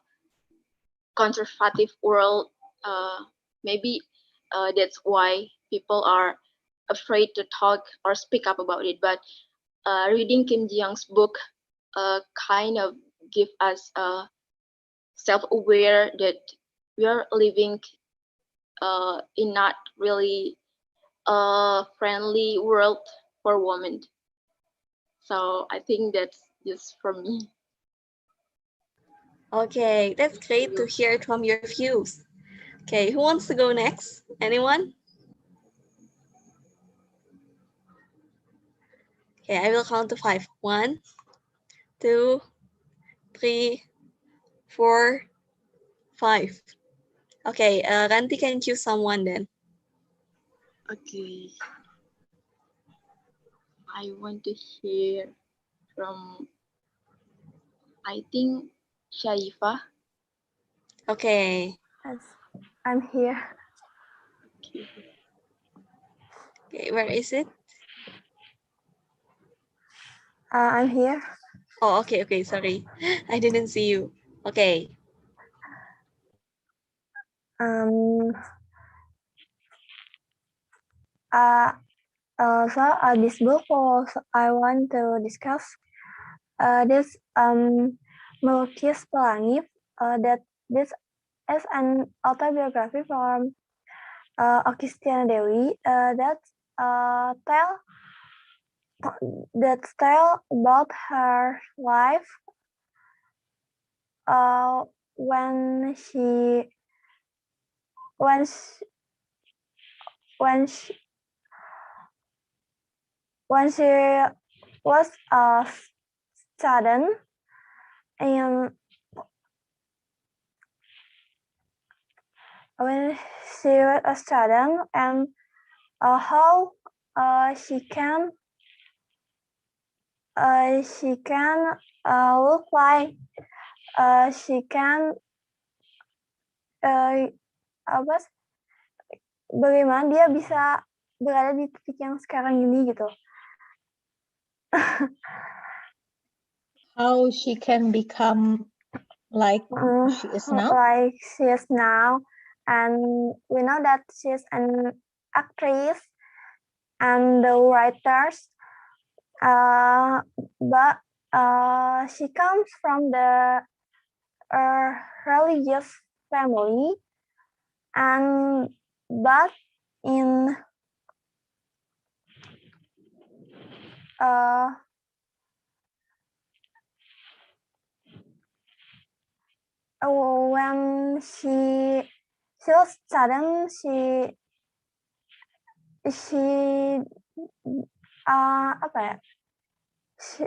conservative world, maybe that's why people are afraid to talk or speak up about it. But reading Kim Ji-young's book kind of give us self-aware that we are living in not really a friendly world for women. So I think that's just for me. Okay, that's great to hear it from your views. Okay, who wants to go next? Anyone? Okay, I will count to 5. 1, 2, 3, 4, 5. Okay, Ranti can choose someone then. Okay. I want to hear from, I think, Shaifa. Okay. Yes, I'm here. Okay, where is it? I'm here. Oh, okay, sorry. I didn't see you. Okay. Um. This book also I want to discuss this Melukis Pelangi that this is an autobiography from Okistia Dewi that tell about her life when she when she, when she, when she was a student and when she was a student and how she can look like she can apa bagaimana dia bisa berada di titik yang sekarang ini gitu. How she can become like she is now? Like she is now, and we know that she is an actress and the writers, but she comes from the religious family, and but in when she was sudden, she apa ya? She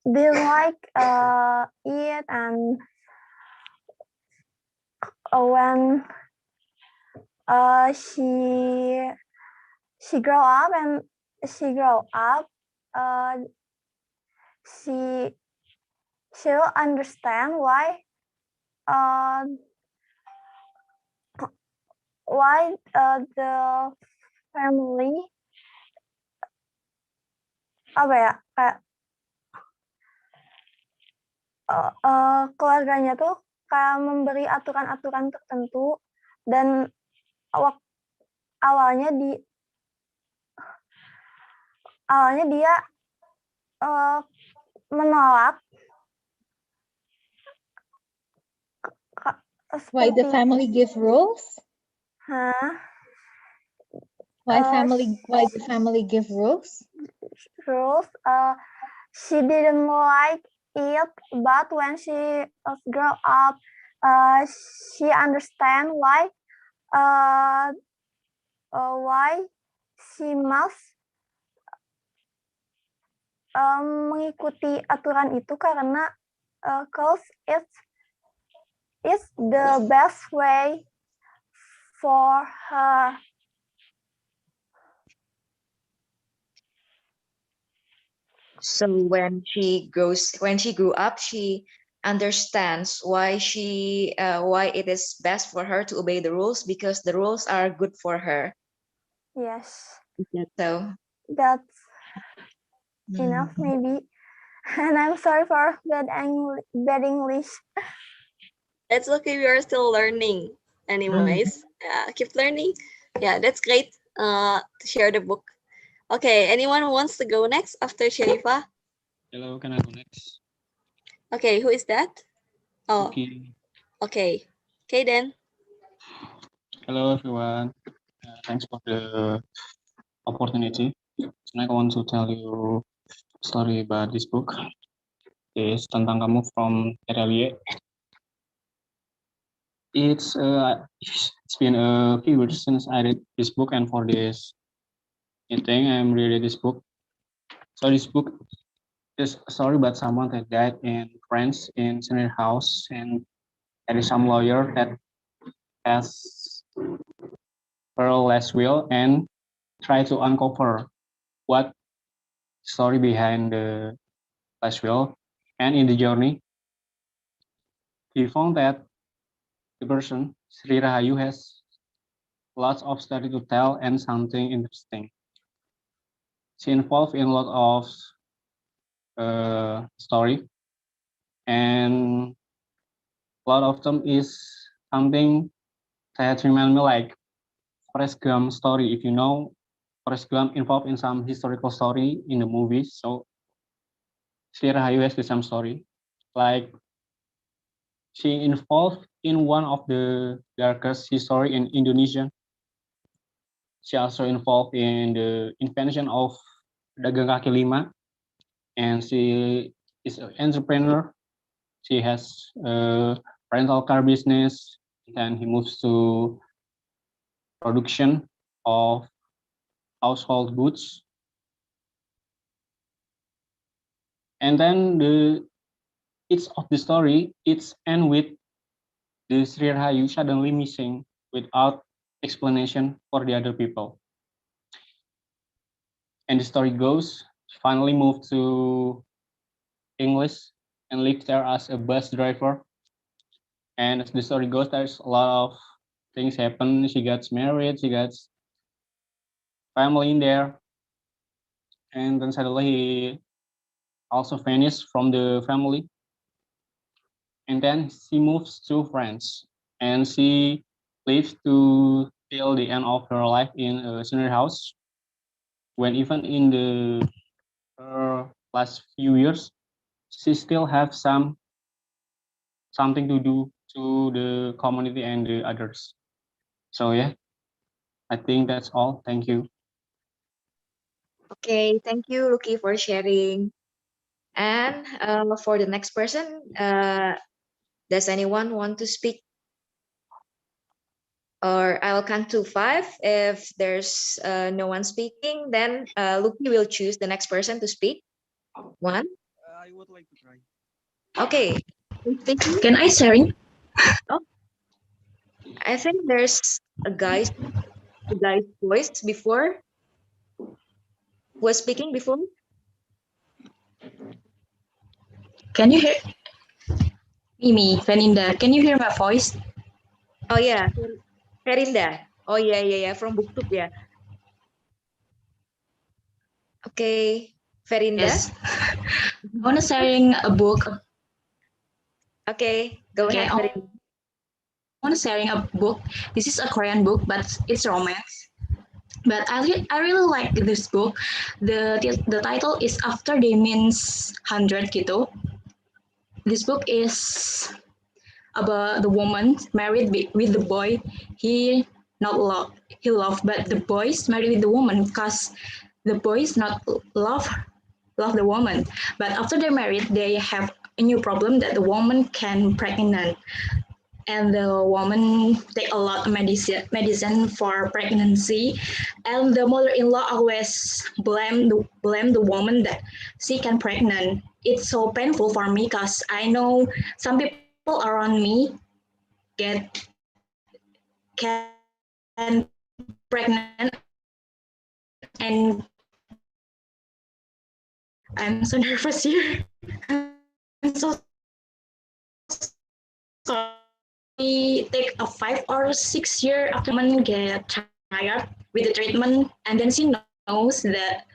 didn't like it, and when she grow up uh, she will understand uh, why the family apa ya kayak keluarganya tuh kayak memberi aturan-aturan tertentu, dan awalnya dia menolak. Why the family give rules? Huh? Why the family give rules? Rules. She didn't like it, but when she grow up, she understand why she must mengikuti aturan itu karena cause it's the best way for her. So when she grew up, she understands why it is best for her to obey the rules, because the rules are good for her. Yes. So that's enough, maybe. And I'm sorry for bad English. That's okay. We are still learning, anyways. Yeah, keep learning. Yeah, that's great. To share the book. Okay, anyone wants to go next after Sharifa? Hello, can I go next? Okay, who is that? Oh, Okay. Okay then. Hello, everyone. Thanks for the opportunity. Tonight I want to tell you a story about this book. It's Tentang Kamu from Airin. It's been a few years since I read this book, and for this meeting, I'm reading this book. So this book is a story about someone that died in France in senior house, and there is some lawyer that has her last will and try to uncover what story behind the last will. And in the journey, he found that the person, Sri Rahayu, has lots of story to tell and something interesting. She involved in a lot of story, and a lot of them is something that remind me like Forrest Gump story. If you know, Forrest Gump involved in some historical story in the movies. So Sri Rahayu has the same story. Like she involved in one of the darkest history in Indonesia. She also involved in the invention of dagang kaki lima, and she is an entrepreneur. She has a rental car business, and he moves to production of household goods. And then it's of the story, it's end with the Sri Rahayu suddenly missing without explanation for the other people. And the story goes, she finally moved to English and lived there as a bus driver. And as the story goes, there's a lot of things happen. She gets married, she gets family in there. And then suddenly he also vanished from the family. And then she moves to France and she lives to till the end of her life in a senior house. When even in the last few years, she still have something to do to the community and the others. So yeah, I think that's all. Thank you. Okay, thank you, Lucky, for sharing. And for the next person, does anyone want to speak? Or I will count to 5. If there's no one speaking, then Lucky will choose the next person to speak. 1. I would like to try. Okay. Can I sharing? Oh, I think there's a guy's voice before. Who was speaking before? Can you hear? Mimi, Feninda, can you hear my voice? Oh yeah, Ferinda. Oh yeah, from BookTube ya. Okay, Ferinda. Yes. I want to sharing a book. Okay, go Okay, ahead, I Ferinda. want to sharing a book. This is a Korean book, but it's romance. But I really like this book. The title is After They Means 100 gitu. This book is about the woman married with the boy he not love he love, but the boys married with the woman because the boys not love the woman. But after they're married, they have a new problem that the woman can pregnant, and the woman take a lot of medicine for pregnancy, and the mother-in-law always blame the woman that she can pregnant. It's so painful for me because I know some people around me get can pregnant, and I'm so nervous here. I'm so sorry. Take a 5 or 6 year after woman get tired with the treatment, and then she knows that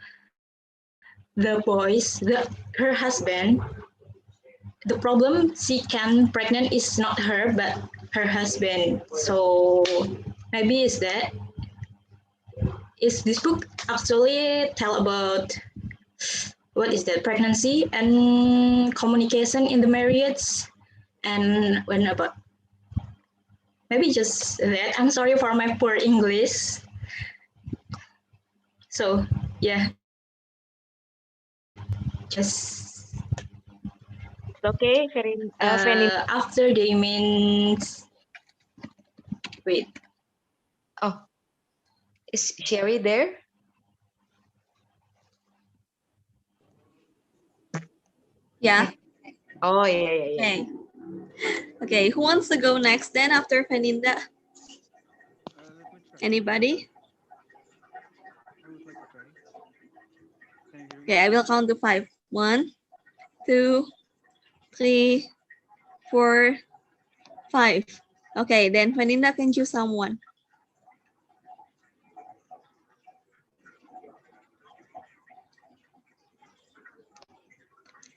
her husband, the problem she can pregnant is not her but her husband. So maybe is that is this book actually tell about what is that pregnancy and communication in the marriage, and when about maybe just that. I'm sorry for my poor English. So yeah, just Okay, Ferinda. after they means wait. Oh, is Sherry there? Yeah. Oh yeah. Okay. Okay, who wants to go next then after Feninda? Anybody? I would like to try. Can you hear me? Okay, I will count to 5. 1, 2, 3, 4, 5. Okay, then Feninda can choose someone.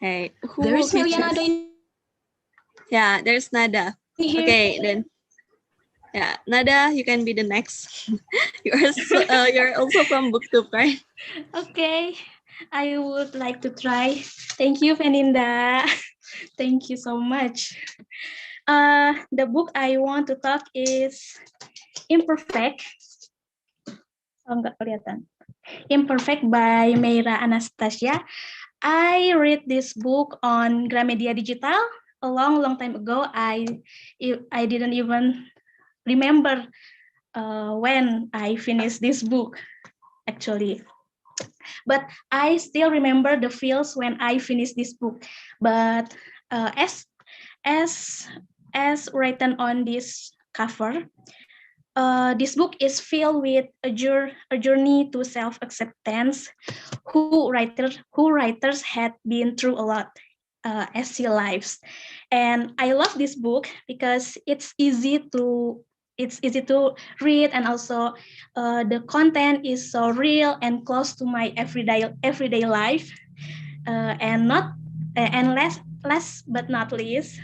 Hey, who There will is no you choose? Nada. Yeah, there's Nada. Here. Okay, then. Yeah, Nada, you can be the next. You're also from BookTube, right? Okay, I would like to try. Thank you, Feninda. Thank you so much. The book I want to talk is Imperfect. Oh, nggak kelihatan. Imperfect by Meira Anastasia. I read this book on Gramedia Digital a long time ago. I didn't even remember when I finished this book, actually. But I still remember the feels when I finished this book. But as written on this cover, this book is filled with a journey to self-acceptance. Who writers had been through a lot as their lives, and I love this book because it's easy to read, and also the content is so real and close to my everyday life, and last but not least,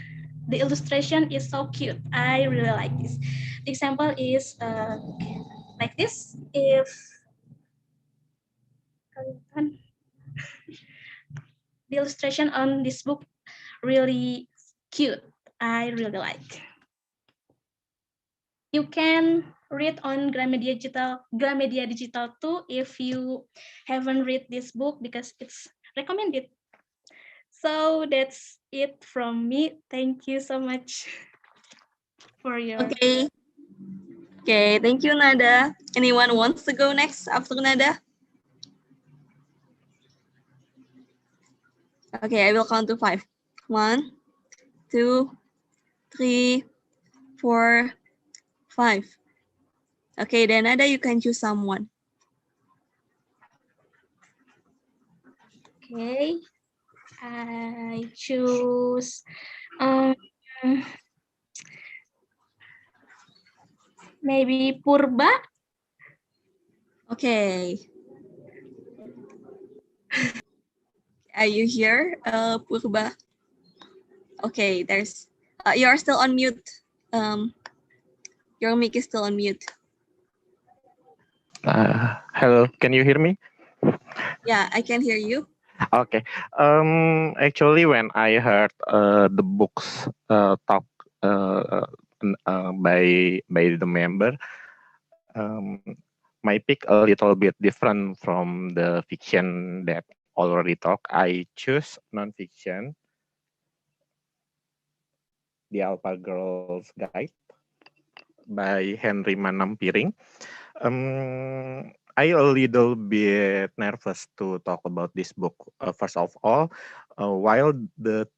the illustration is so cute. I really like this. The example is like this. If the illustration on this book really cute, I really like. You can read on Gramedia Digital too if you haven't read this book because it's recommended. So that's it from me. Thank you so much for your. Okay. Okay, thank you, Nada. Anyone wants to go next after Nada? Okay, I will count to 5. 1, 2, 3, 4, 5. Okay, then Nada, you can choose someone. Okay, I choose maybe Purba. Okay. Are you here, Purba? Okay, there's. You are still on mute. Your mic is still on mute. Hello, can you hear me? Yeah, I can hear you. Okay. Actually, when I heard the books talk by the member, my pick a little bit different from the fiction that already talk. I choose non-fiction, The Alpha Girl's Guide by Henry Manampiring. I a little bit nervous to talk about this book. First of all, while the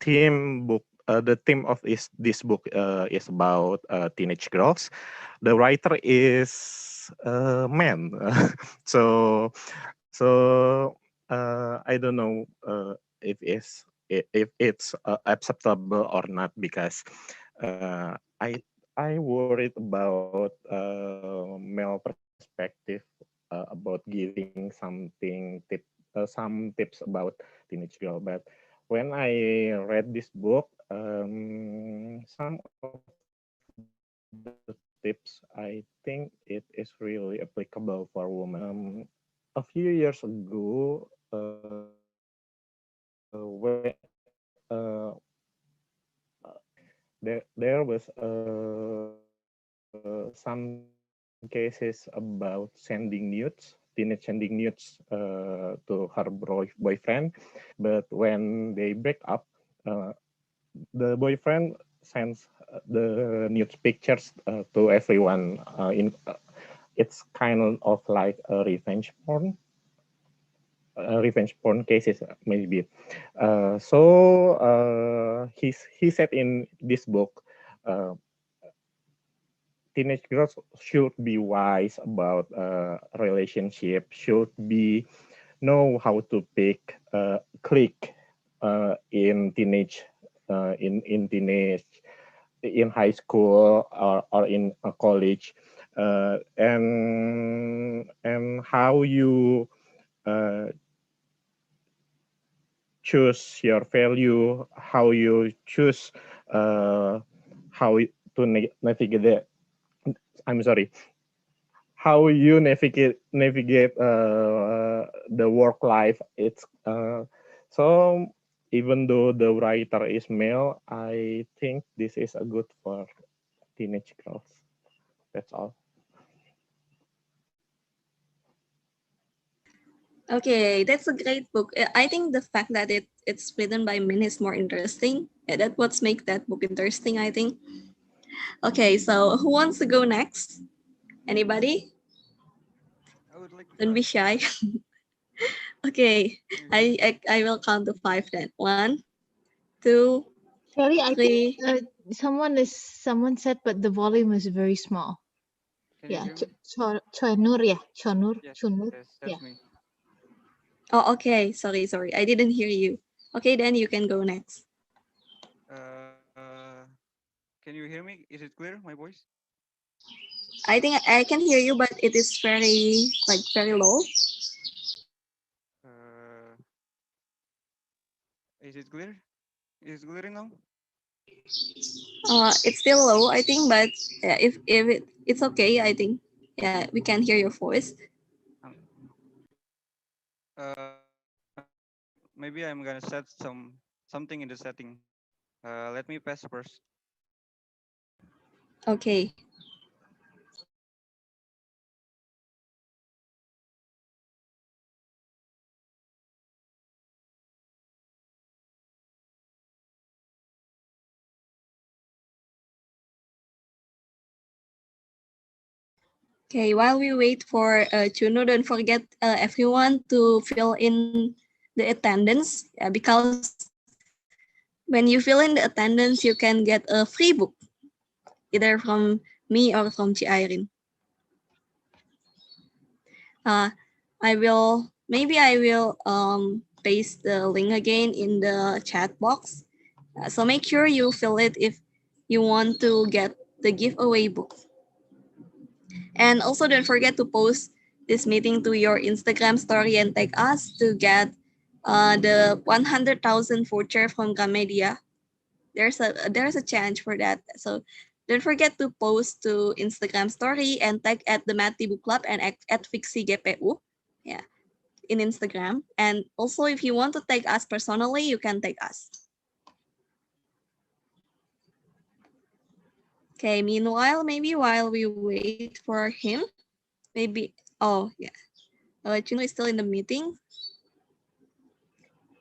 theme of this book is about teenage girls, the writer is a man. so I don't know if it's acceptable or not, because I worried about male perspective about giving some tips about teenage girl. But when I read this book, some of the tips, I think it is really applicable for women. A few years ago, there was some cases about sending nudes, teenage sending nudes to her boyfriend, but when they break up, the boyfriend sends the nude pictures to everyone. It's kind of like a revenge porn. Revenge porn cases, maybe. He said in this book, teenage girls should be wise about relationship, should be know how to pick click in teenage in high school or in a college, and how you choose your value, how you choose how to navigate. I'm sorry. How you navigate the work life. It's so even though the writer is male, I think this is a good for teenage girls. That's all. Okay, that's a great book. I think the fact that it's written by men is more interesting. That's what makes that book interesting, I think. Okay, so who wants to go next? Anybody? I would like to Don't be try. shy. Okay, I will count to 5 then. 1, 2, Sherry, I think 3. someone said, but the volume is very small. Can you Yeah, hear me? Chonur, yeah, Chonur, Yes, Chonur, yes, yeah. that's me. Oh, okay. Sorry. I didn't hear you. Okay, then you can go next. Can you hear me? Is it clear, my voice? I think I can hear you, but it is very low. Uh, is it clear? Is it clear now? It's still low, I think, but yeah, if it's okay, I think. Yeah, we can hear your voice. Um, maybe I'm gonna set something in the setting. Let me pass first. Okay. Okay, while we wait for Juno, don't forget everyone to fill in the attendance because when you fill in the attendance, you can get a free book, either from me or from Airin. Maybe I will paste the link again in the chat box. So make sure you fill it if you want to get the giveaway book. And also don't forget to post this meeting to your Instagram story and tag us to get the 100,000 voucher from Gamedia. There's a chance for that. So don't forget to post to Instagram story and tag at the Mati Book Club and at Fiksi GPU. Yeah, in Instagram. And also if you want to tag us personally, you can tag us. Okay, meanwhile, maybe while we wait for him, maybe, oh yeah, Juno is still in the meeting.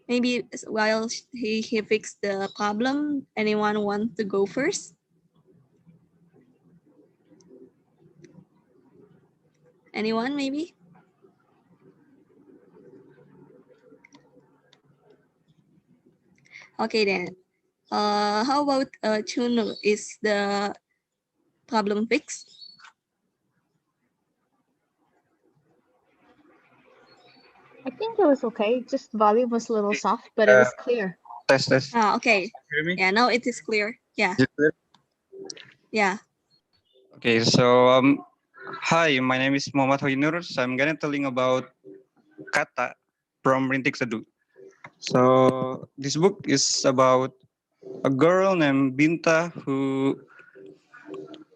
Maybe while he fixed the problem, anyone want to go first? Anyone maybe? Okay then. How about Juno? Is the problem fixed? I think it was okay. Just volume was a little soft, but it was clear. Test. Okay. Hear me? Yeah, now it is clear. Yeah. Is it clear? Yeah. Okay, so hi, my name is Muhammad Hoinur. So I'm gonna telling about Kata from Rintik Seduh. So this book is about a girl named Binta who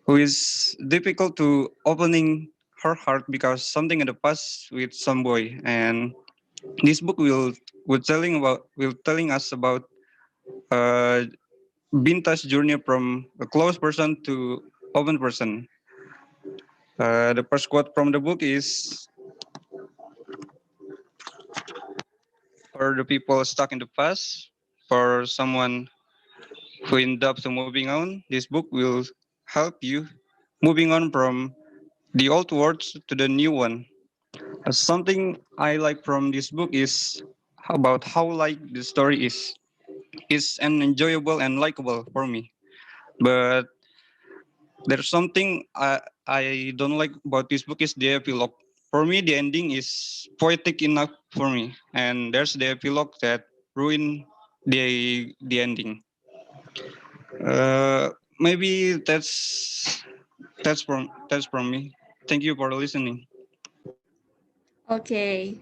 is difficult to opening her heart because something in the past with some boy, and this book will telling us about uh, Binta's journey from a close person to open person. The first quote from the book is, for the people stuck in the past, for someone who end up to moving on, this book will help you moving on from the old words to the new one. Something I like from this book is about how like the story is an enjoyable and likable for me. But there's something I don't like about this book is the epilogue. For me, the ending is poetic enough for me, and there's the epilogue that ruin the ending. Maybe that's from me. Thank you for listening. Okay.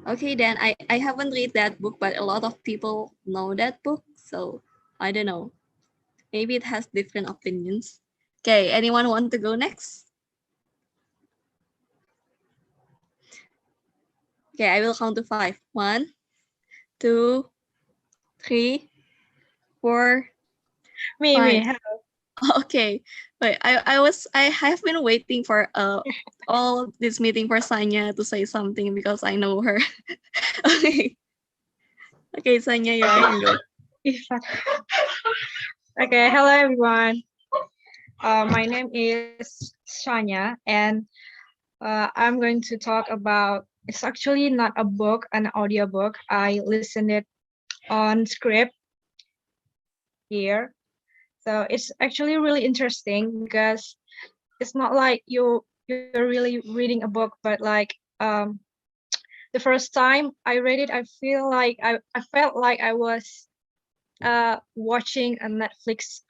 Okay, then I haven't read that book, but a lot of people know that book. So I don't know. Maybe it has different opinions. Okay, anyone want to go next? Okay, I will count to 5. 1, 2, 3, 4, Me. 5. Okay, wait. I have been waiting for all this meeting for Sanya to say something because I know her. Okay. Okay, Sanya, you can go. Okay, hello everyone. My name is Shanya, and I'm going to talk about. It's actually not a book, an audiobook. I listened it on script here, so it's actually really interesting because it's not like you're really reading a book, but like the first time I read it, I felt like I was watching a Netflix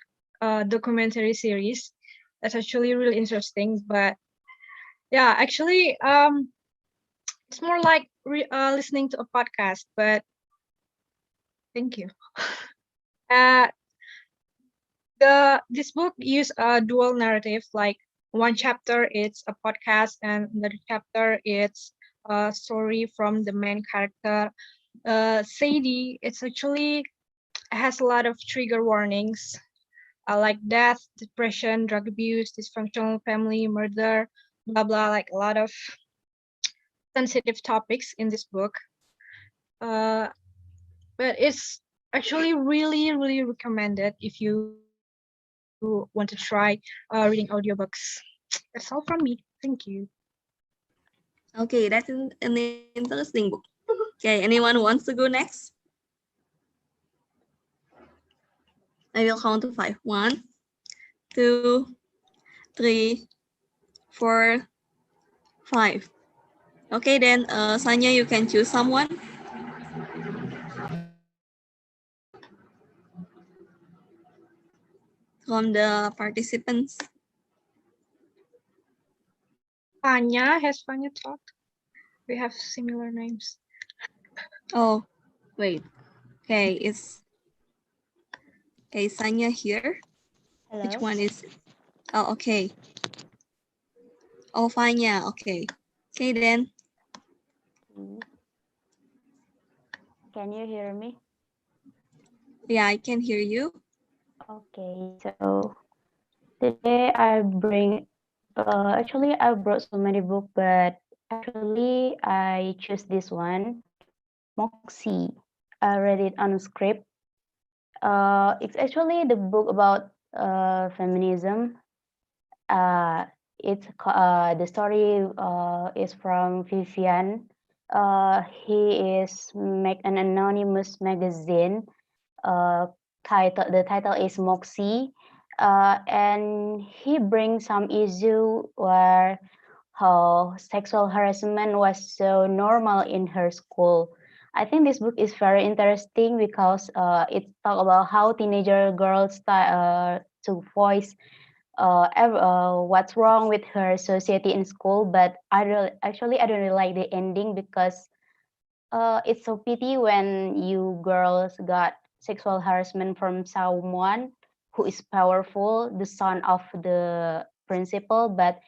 documentary series. That's actually really interesting. But yeah, actually, it's more like listening to a podcast. But thank you. This book use a dual narrative. Like one chapter, it's a podcast, and another chapter, it's a story from the main character. Sadie. It's actually has a lot of trigger warnings. like death, depression, drug abuse, dysfunctional family, murder, blah blah, like a lot of sensitive topics in this book. But it's actually really recommended if you want to try reading audiobooks. That's all from me. Thank you. Okay, that's an interesting book. Okay, anyone wants to go next? I will count to 5. 1, 2, 3, 4, 5. Okay, then Sanya, you can choose someone. From the participants. Has Fanya talked? We have similar names. Oh, wait. Okay, is Sanya here? Hello. Which one is it? Oh, okay. Oh, Fanya, okay. Okay, then. Can you hear me? Yeah, I can hear you. Okay, so today I bring, actually I brought so many books, but actually I choose this one, Moxie. I read it on a script. It's actually the book about feminism. The story is from Vivian. He is make an anonymous magazine. The title is Moxie, and he brings some issue where how sexual harassment was so normal in her school. I think this book is very interesting because it talk about how teenager girls start to voice what's wrong with her society in school. But I don't really like the ending because it's so pity when you girls got sexual harassment from someone who is powerful, the son of the principal, but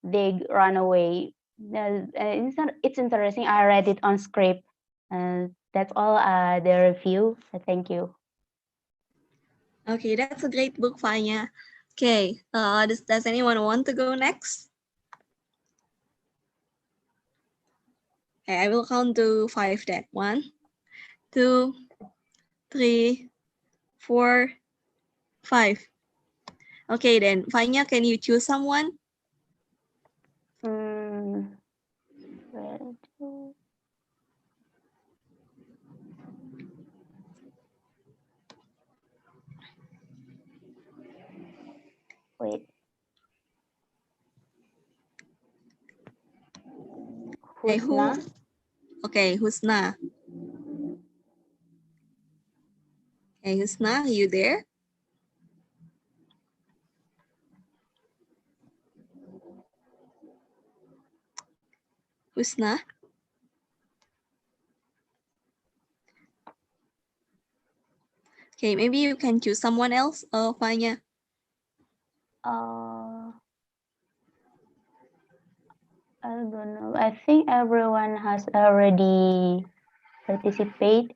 they run away. It's interesting. I read it on script. That's all the review. Thank you. Okay, that's a great book, Fanya. Okay, does anyone want to go next? Okay, I will count to 5 then. 1, 2, 3, 4, 5. Okay, then Fanya, can you choose someone? Wait. Okay, Husna. Okay, Husna. Okay, Husna, are you there? Husna? Okay, maybe you can choose someone else, Fanya. I don't know. I think everyone has already participated.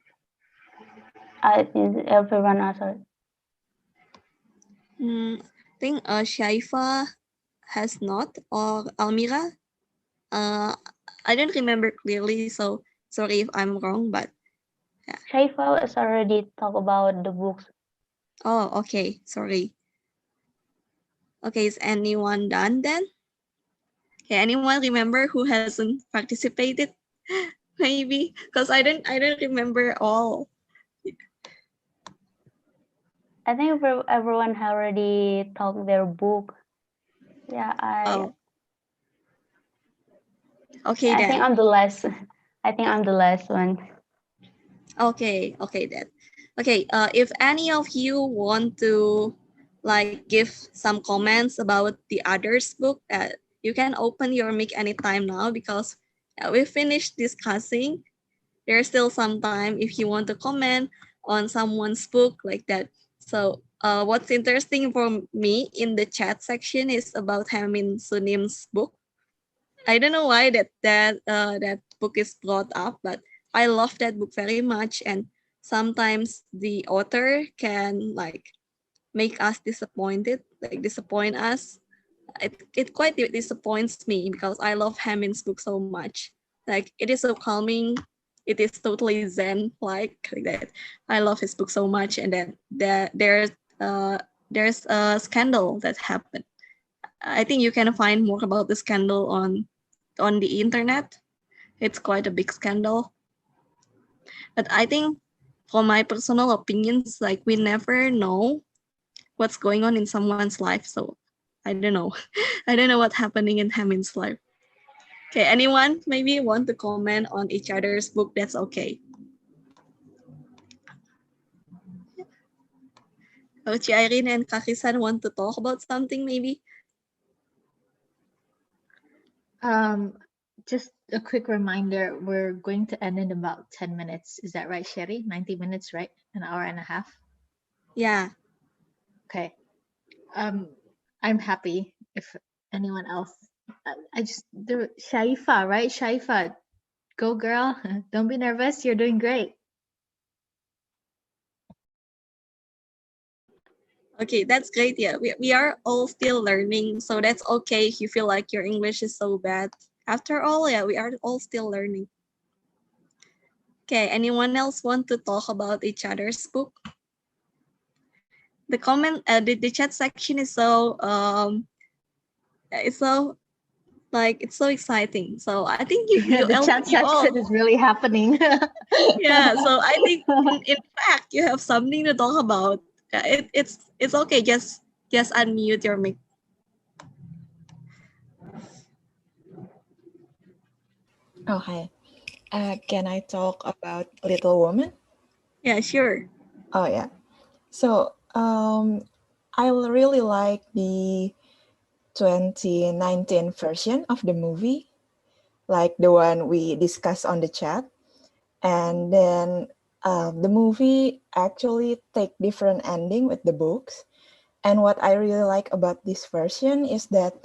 I think everyone has. I think Shaifa has not, or Almira. I don't remember clearly, so sorry if I'm wrong, but yeah. Shaifa has already talked about the books. Oh, okay. Sorry. Okay, is anyone done then? Okay, anyone remember who hasn't participated? Maybe because I don't remember all. I think everyone already talked their book. Yeah, Okay, I then. think I'm the last. I think I'm the last one. Okay, then. Okay, if any of you want to like give some comments about the others book, you can open your mic anytime now because we finished discussing. There's still some time if you want to comment on someone's book like that. So what's interesting for me in the chat section is about Hamin Sunim's book. I don't know why that book is brought up, but I love that book very much. And sometimes the author can like make us disappointed, like disappoint us. It quite disappoints me because I love Hamin's book so much. Like it is so calming. It is totally zen like that. I love his book so much, and then there's a scandal that happened. I think you can find more about the scandal on the internet. It's quite a big scandal. But I think, for my personal opinions, like we never know what's going on in someone's life. So I don't know. I don't know what's happening in Hamin's life. Okay, anyone maybe want to comment on each other's book? That's okay. Oh, Airin and Krisan want to talk about something maybe? Just a quick reminder, we're going to end in about 10 minutes. Is that right, Sherry? 90 minutes, right? An hour and a half? Yeah. Okay. I'm happy if anyone else. Shaifa, right? Shaifa, go girl. Don't be nervous. You're doing great. Okay, that's great. Yeah, we are all still learning. So that's okay if you feel like your English is so bad. After all, yeah, we are all still learning. Okay, anyone else want to talk about each other's book? The comment, the chat section is so it's so like it's so exciting. So I think The chat section is really happening. Yeah, so I think in fact you have something to talk about. It's okay. Just unmute your mic. Oh, hi. Can I talk about Little Woman? Yeah, sure. Oh, yeah. So, I really like the 2019 version of the movie, like the one we discussed on the chat. And then the movie actually take different ending with the books. And what I really like about this version is that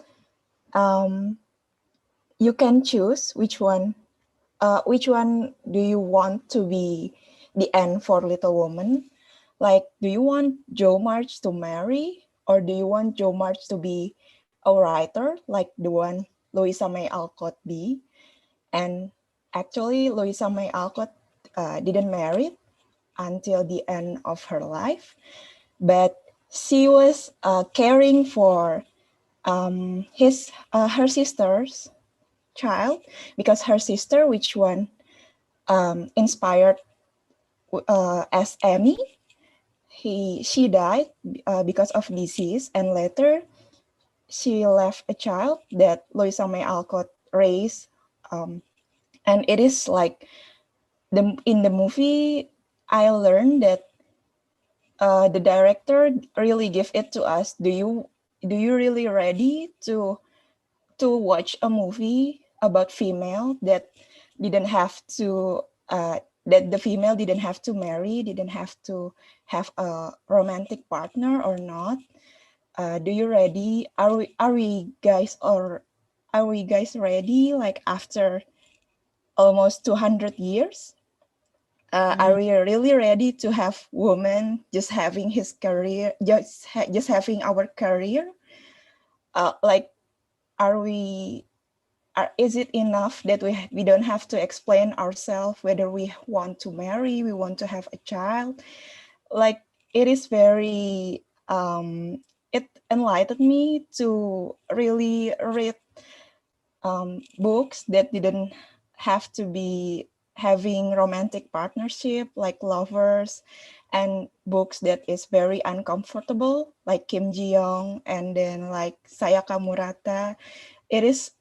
you can choose which one do you want to be the end for Little Woman? Like, do you want Jo March to marry, or do you want Jo March to be a writer, like the one Louisa May Alcott be? And actually, Louisa May Alcott didn't marry until the end of her life, but she was caring for her sister's child, because her sister, which one inspired as Amy, she died because of disease, and later she left a child that Louisa May Alcott raised, and it is like in the movie I learned that the director really give it to us. Do you really ready to watch a movie about female that didn't have to that the female didn't have to marry, didn't have to have a romantic partner or not? Do you ready? Are we guys ready? Like after almost 200 years, are we really ready to have women just having his career, just having our career? Like, is it enough that we don't have to explain ourselves whether we want to marry, we want to have a child? Like, it is very it enlightened me to really read books that didn't have to be having romantic partnership, like lovers, and books that is very uncomfortable, like Kim Ji-young, and then like Sayaka Murata. It is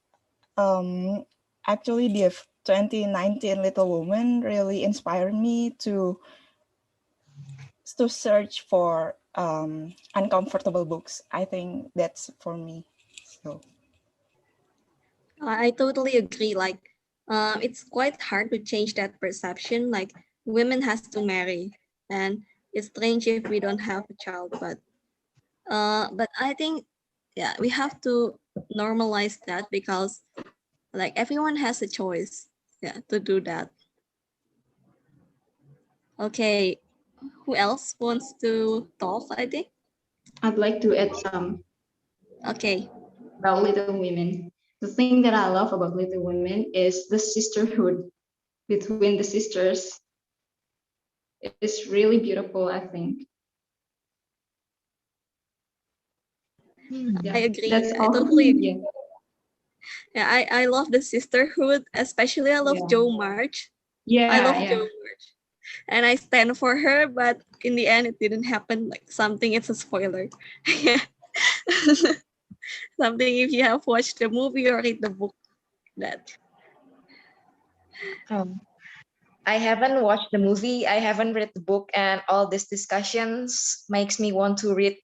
actually the 2019 Little Woman really inspired me to search for uncomfortable books. I think that's for me. So I totally agree. Like, it's quite hard to change that perception. Like, women has to marry, and it's strange if we don't have a child. But I think, yeah, we have to normalize that because, like, everyone has a choice, yeah, to do that. Okay, who else wants to talk? I think. I'd like to add some Okay. about Little Women. The thing that I love about Little Women is the sisterhood between the sisters. It's really beautiful, I think. I agree. That's I all. totally agree. Yeah. Yeah, I love the sisterhood, especially I love Yeah. Jo March. I Yeah, love yeah. Jo March. And I stand for her, but in the end it didn't happen. Like something, it's a spoiler. Yeah. Something if you have watched the movie or read the book that. I haven't watched the movie, I haven't read the book, and all these discussions makes me want to read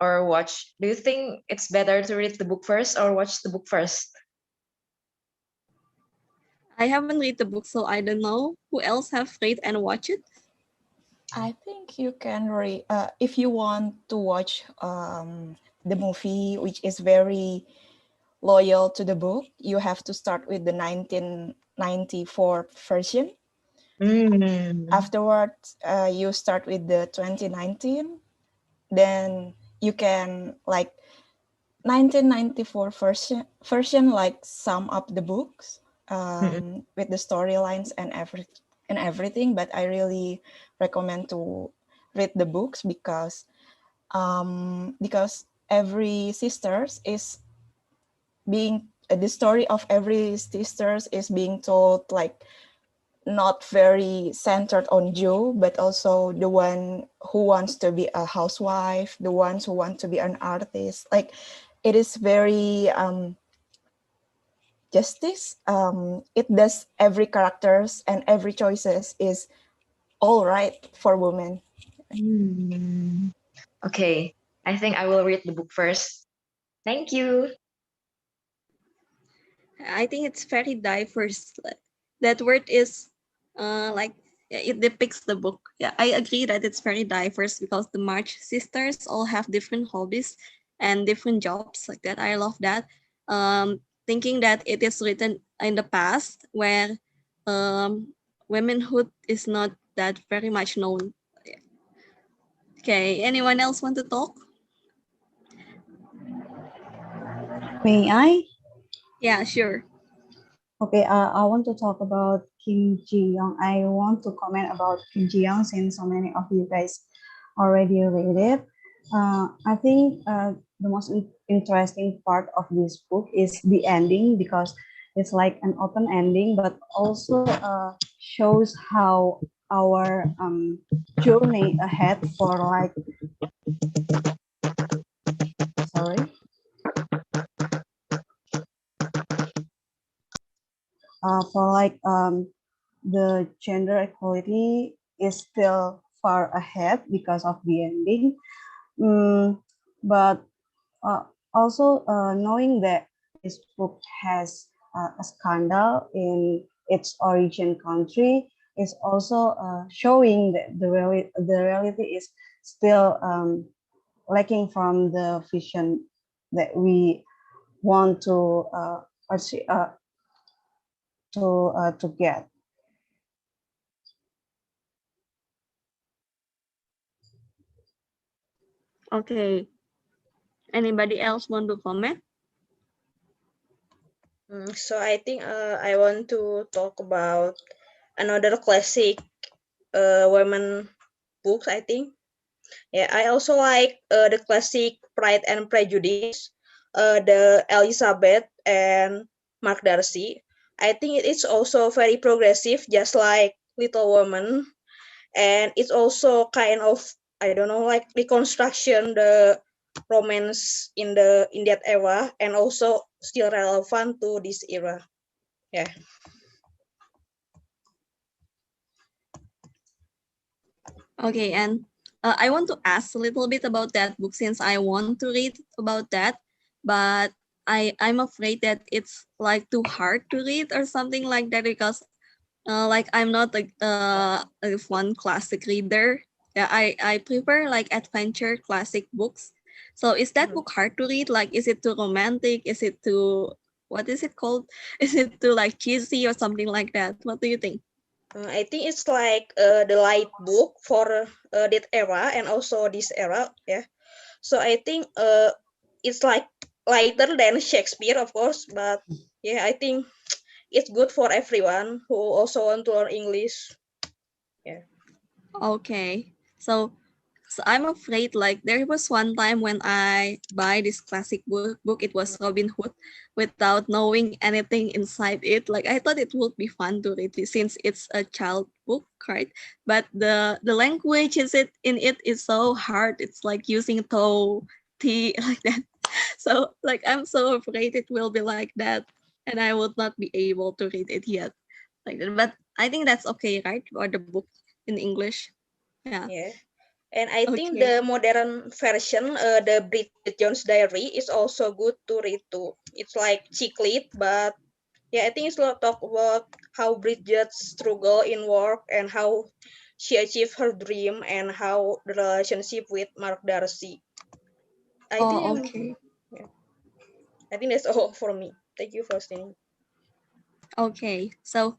or watch. Do you think it's better to read the book first or watch the book first? I haven't read the book, so I don't know who else have read and watched it. I think you can read if you want to watch the movie, which is very loyal to the book. You have to start with the 1994 version. Afterwards, you start with the 2019. Then you can like 1994 version like sum up the books with the storylines and everything. But I really recommend to read the books because every sisters is being the story of every sisters is being told like not very centered on Joe, but also the one who wants to be a housewife, the ones who want to be an artist. Like it is very justice. It does every characters and every choices is all right for women. Okay, I think I will read the book first. Thank you. I think it's very diverse. That word is like it depicts the book. Yeah, I agree that it's very diverse because the March sisters all have different hobbies and different jobs like that. I love that. Thinking that it is written in the past where womanhood is not that very much known. Okay, anyone else want to talk? May I? Yeah, sure. Okay, I want to talk about Kim Ji Young. I want to comment about Kim Ji Young since so many of you guys already read it. I think the most interesting part of this book is the ending because it's like an open ending, but also shows how our journey ahead for like, sorry. For like the gender equality is still far ahead because of the ending. But also knowing that this book has a scandal in its origin country is also showing that the reality is still lacking from the vision that we want to to get. Okay. Anybody else want to comment? So I think I want to talk about another classic women books. I think, yeah, I also like the classic Pride and Prejudice, the Elizabeth and Mark Darcy. I think it is also very progressive, just like Little Women, and it's also kind of, I don't know, like reconstruction the romance in that era, and also still relevant to this era. Yeah. Okay, and I want to ask a little bit about that book since I want to read about that, but I'm afraid that it's like too hard to read or something like that because like I'm not a fun classic reader. Yeah, I prefer like adventure classic books. So is that book hard to read? Like, is it too romantic? Is it too, what is it called? Is it too like cheesy or something like that? What do you think? I think it's like the light book for that era and also this era. Yeah. So I think it's like lighter than Shakespeare, of course, but yeah, I think it's good for everyone who also want to learn English. Yeah. Okay, so I'm afraid like there was one time when I buy this classic book, it was Robin Hood, without knowing anything inside it. Like I thought it would be fun to read it since it's a child book, right? But the language in it is so hard. It's like using toe, t like that. So like I'm so afraid it will be like that, and I would not be able to read it yet, like that. But I think that's okay, right? For the book in English. Yeah. Yeah. And I think Okay. the modern version, the Bridget Jones' Diary, is also good to read too. It's like chick lit, but yeah, I think it's a lot talk about how Bridget struggle in work and how she achieved her dream and how the relationship with Mark Darcy. I think Oh, okay. yeah, I think that's all for me. Thank you for listening. Okay. So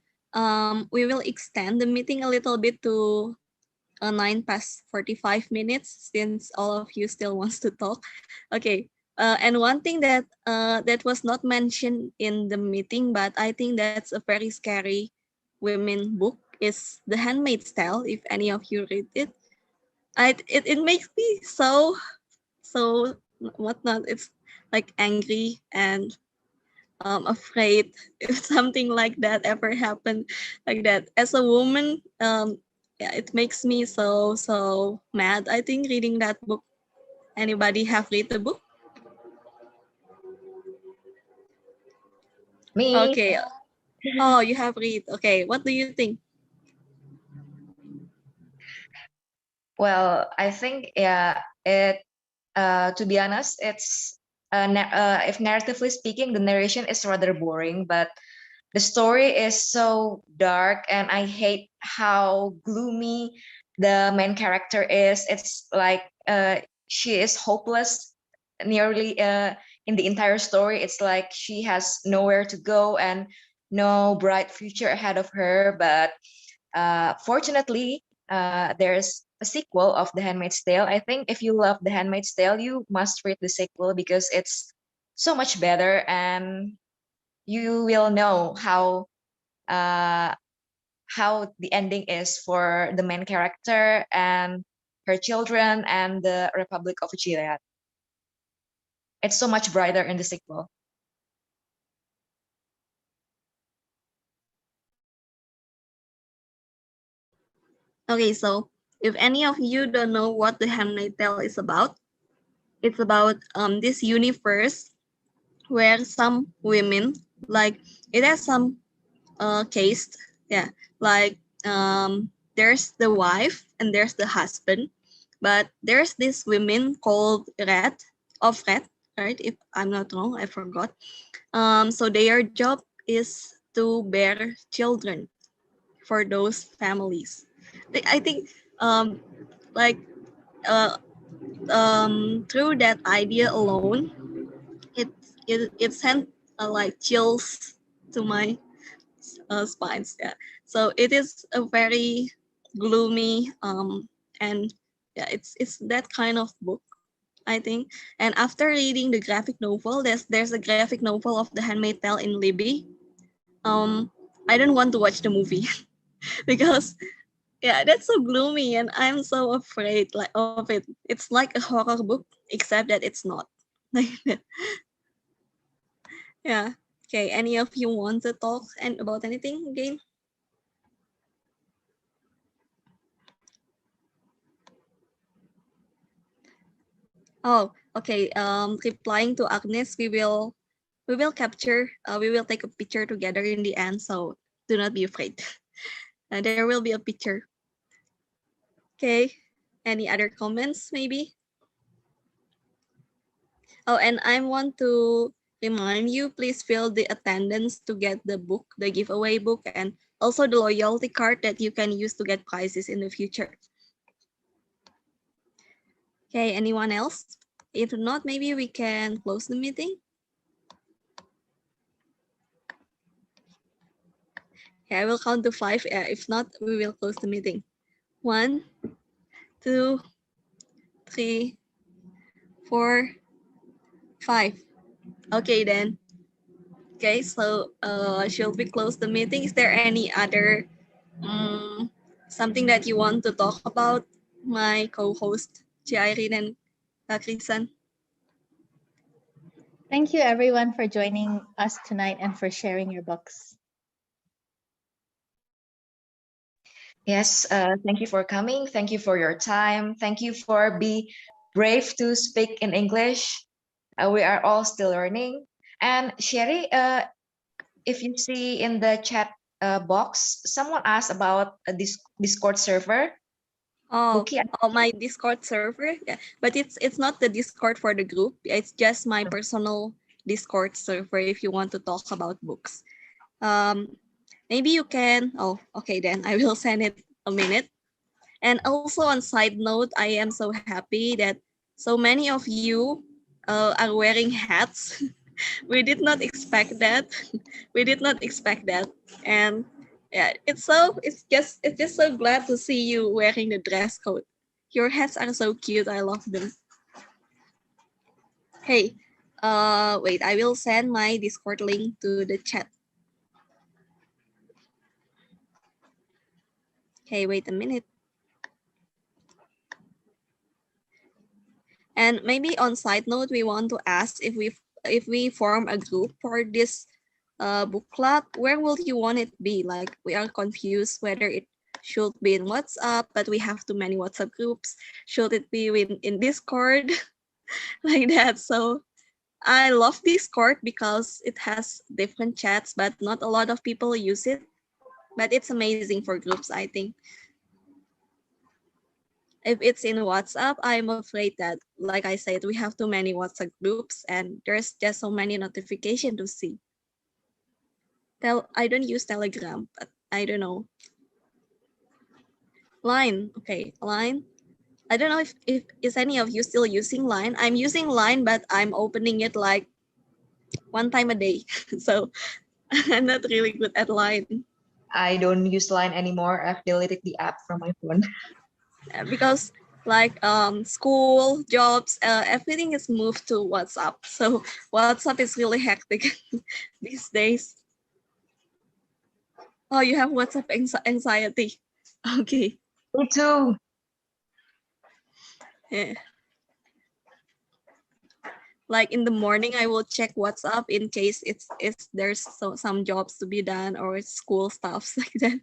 we will extend the meeting a little bit to 9 past 45 minutes since all of you still wants to talk. Okay. And one thing that was not mentioned in the meeting, but I think that's a very scary women book is The Handmaid's Tale. If any of you read it, it makes me so whatnot. It's like angry and afraid if something like that ever happened like that. As a woman, yeah, it makes me so mad. I think reading that book. Anybody have read the book? Me. Okay. Oh, you have read. Okay. What do you think? Well, I think yeah, to be honest, it's if narratively speaking, the narration is rather boring, but the story is so dark, and I hate how gloomy the main character is. It's like she is hopeless nearly in the entire story. It's like she has nowhere to go and no bright future ahead of her. But fortunately, there's a sequel of The Handmaid's Tale. I think if you love The Handmaid's Tale, you must read the sequel because it's so much better, and you will know uh, how the ending is for the main character and her children and the Republic of Gilead. It's so much brighter in the sequel. Okay, so if any of you don't know what The Handmaid's Tale is about, it's about this universe where some women, like it has some case, yeah, like there's the wife and there's the husband, but there's this women called Red, right? If I'm not wrong, I forgot. So their job is to bear children for those families. I think like uh, through that idea alone, it sent like chills to my spines. Yeah. So it is a very gloomy and yeah, it's that kind of book, I think. And after reading the graphic novel, there's a graphic novel of The Handmaid's Tale in Libby. I don't want to watch the movie because yeah, that's so gloomy and I'm so afraid like of it. It's like a horror book, except that it's not. Like yeah. Okay. Any of you want to talk and about anything again? Oh, okay. Replying to Agnes, we will capture. We will take a picture together in the end. So do not be afraid. There will be a picture. Okay. Any other comments, maybe? Oh, and I want to remind you, please fill the attendance to get the book, the giveaway book, and also the loyalty card that you can use to get prizes in the future. Okay, anyone else? If not, maybe we can close the meeting. Okay, I will count to 5. If not, we will close the meeting. 1, 2, 3, 4, 5. Okay then. Okay, so should we close the meeting? Is there any other something that you want to talk about, my co-host Airin and Krisan? Thank you everyone for joining us tonight and for sharing your books. Yes, thank you for coming. Thank you for your time. Thank you for being brave to speak in English. We are all still learning. And Sherry, if you see in the chat box, someone asked about a Discord server. Oh, my Discord server. Yeah, but it's not the Discord for the group. It's just my personal Discord server if you want to talk about books. Maybe you can. Oh, okay then. I will send it a minute. And also on side note, I am so happy that so many of you are wearing hats. We did not expect that. We did not expect that. And yeah, it's just so glad to see you wearing the dress code. Your hats are so cute. I love them. Hey, wait, I will send my Discord link to the chat. Okay, wait a minute. And maybe on side note, we want to ask if we form a group for this book club, where will you want it be? Like, we are confused whether it should be in WhatsApp, but we have too many WhatsApp groups. Should it be in Discord? Like that. So I love Discord because it has different chats, but not a lot of people use it. But it's amazing for groups, I think. If it's in WhatsApp, I'm afraid that, like I said, we have too many WhatsApp groups and there's just so many notifications to see. I don't use Telegram, but I don't know. Line, okay, Line. I don't know if is any of you still using Line. I'm using Line, but I'm opening it like 1 time a day. So I'm not really good at Line. I don't use Line anymore. I've deleted the app from my phone. Because like school, jobs, everything is moved to WhatsApp. So WhatsApp is really hectic these days. Oh, you have WhatsApp anxiety. Okay. Me too. Yeah. Like in the morning, I will check WhatsApp in case there's some jobs to be done or school stuff like that.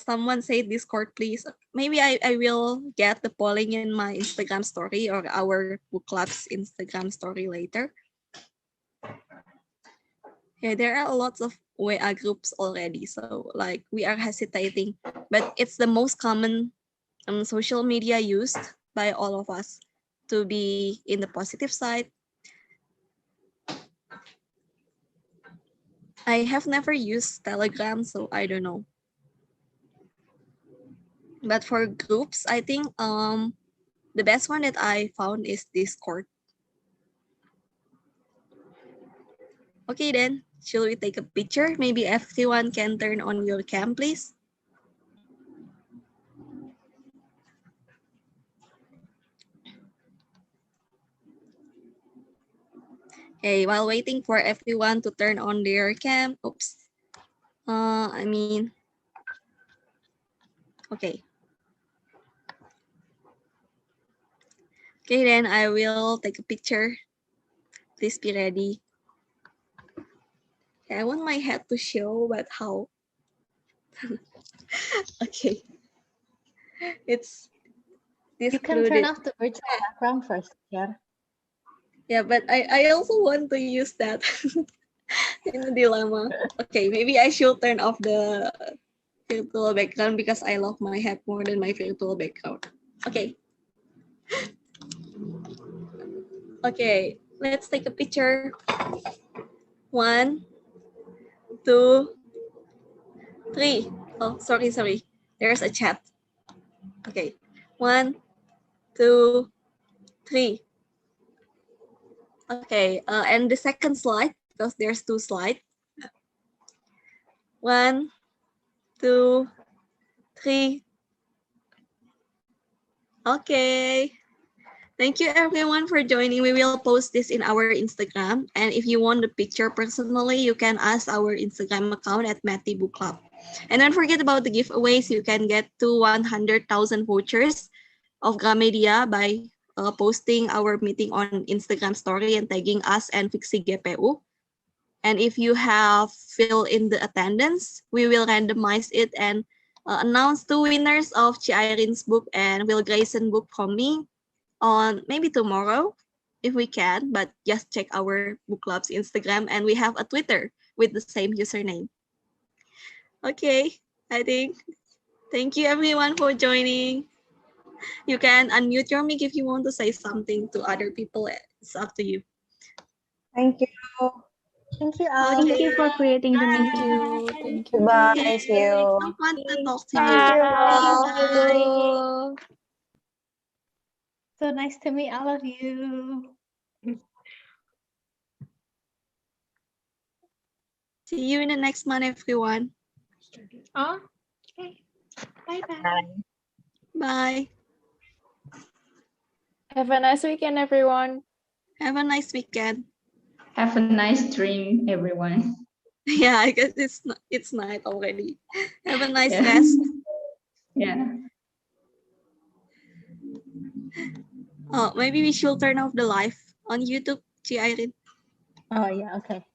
Someone say Discord, please. Maybe I will get the polling in my Instagram story or our book club's Instagram story later. Yeah, there are lots of WA groups already, so like we are hesitating, but it's the most common social media used by all of us to be in the positive side. I have never used Telegram, so I don't know. But for groups, I think the best one that I found is Discord. Okay then, should we take a picture? Maybe everyone can turn on your cam, please. Okay, while waiting for everyone to turn on their cam, oops. Okay. Okay, then I will take a picture. Please be ready. Okay, I want my head to show, but how? Okay. It's You can turn off the virtual background first, yeah. Yeah, but I also want to use that in a dilemma. Okay, maybe I should turn off the virtual background because I love my head more than my virtual background. Okay. Okay, let's take a picture. 1, 2, 3. Oh, sorry. There's a chat. Okay. 1, 2, 3. Okay, and the second slide, because there's 2 slides. 1, 2, 3. Okay. Thank you everyone for joining. We will post this in our Instagram. And if you want the picture personally, you can ask our Instagram account at Matty Book Club. And don't forget about the giveaways. You can get to 100,000 vouchers of Gramedia by posting our meeting on Instagram story and tagging us and Fiksi GPU. And if you have filled in the attendance, we will randomize it and announce the winners of Airin's book and Will Grayson book from me on maybe tomorrow if we can, but just check our book club's Instagram, and we have a Twitter with the same username. Okay, I think thank you everyone for joining. You can unmute your mic if you want to say something to other people. It's up to you. Thank you. Thank you all. Thank you for creating the meeting. Thank you. Bye. Okay. See you. So fun to talk to Thank you. you Bye. all. So nice to meet all of you. See you in the next month, everyone. Oh, okay. Bye-bye. Bye. Have a nice weekend, everyone. Have a nice weekend. Have a nice dream, everyone. Yeah, I guess it's night already. Have a nice Yeah. rest. Yeah. Oh, maybe we should turn off the live on YouTube, Airin. Oh yeah, okay.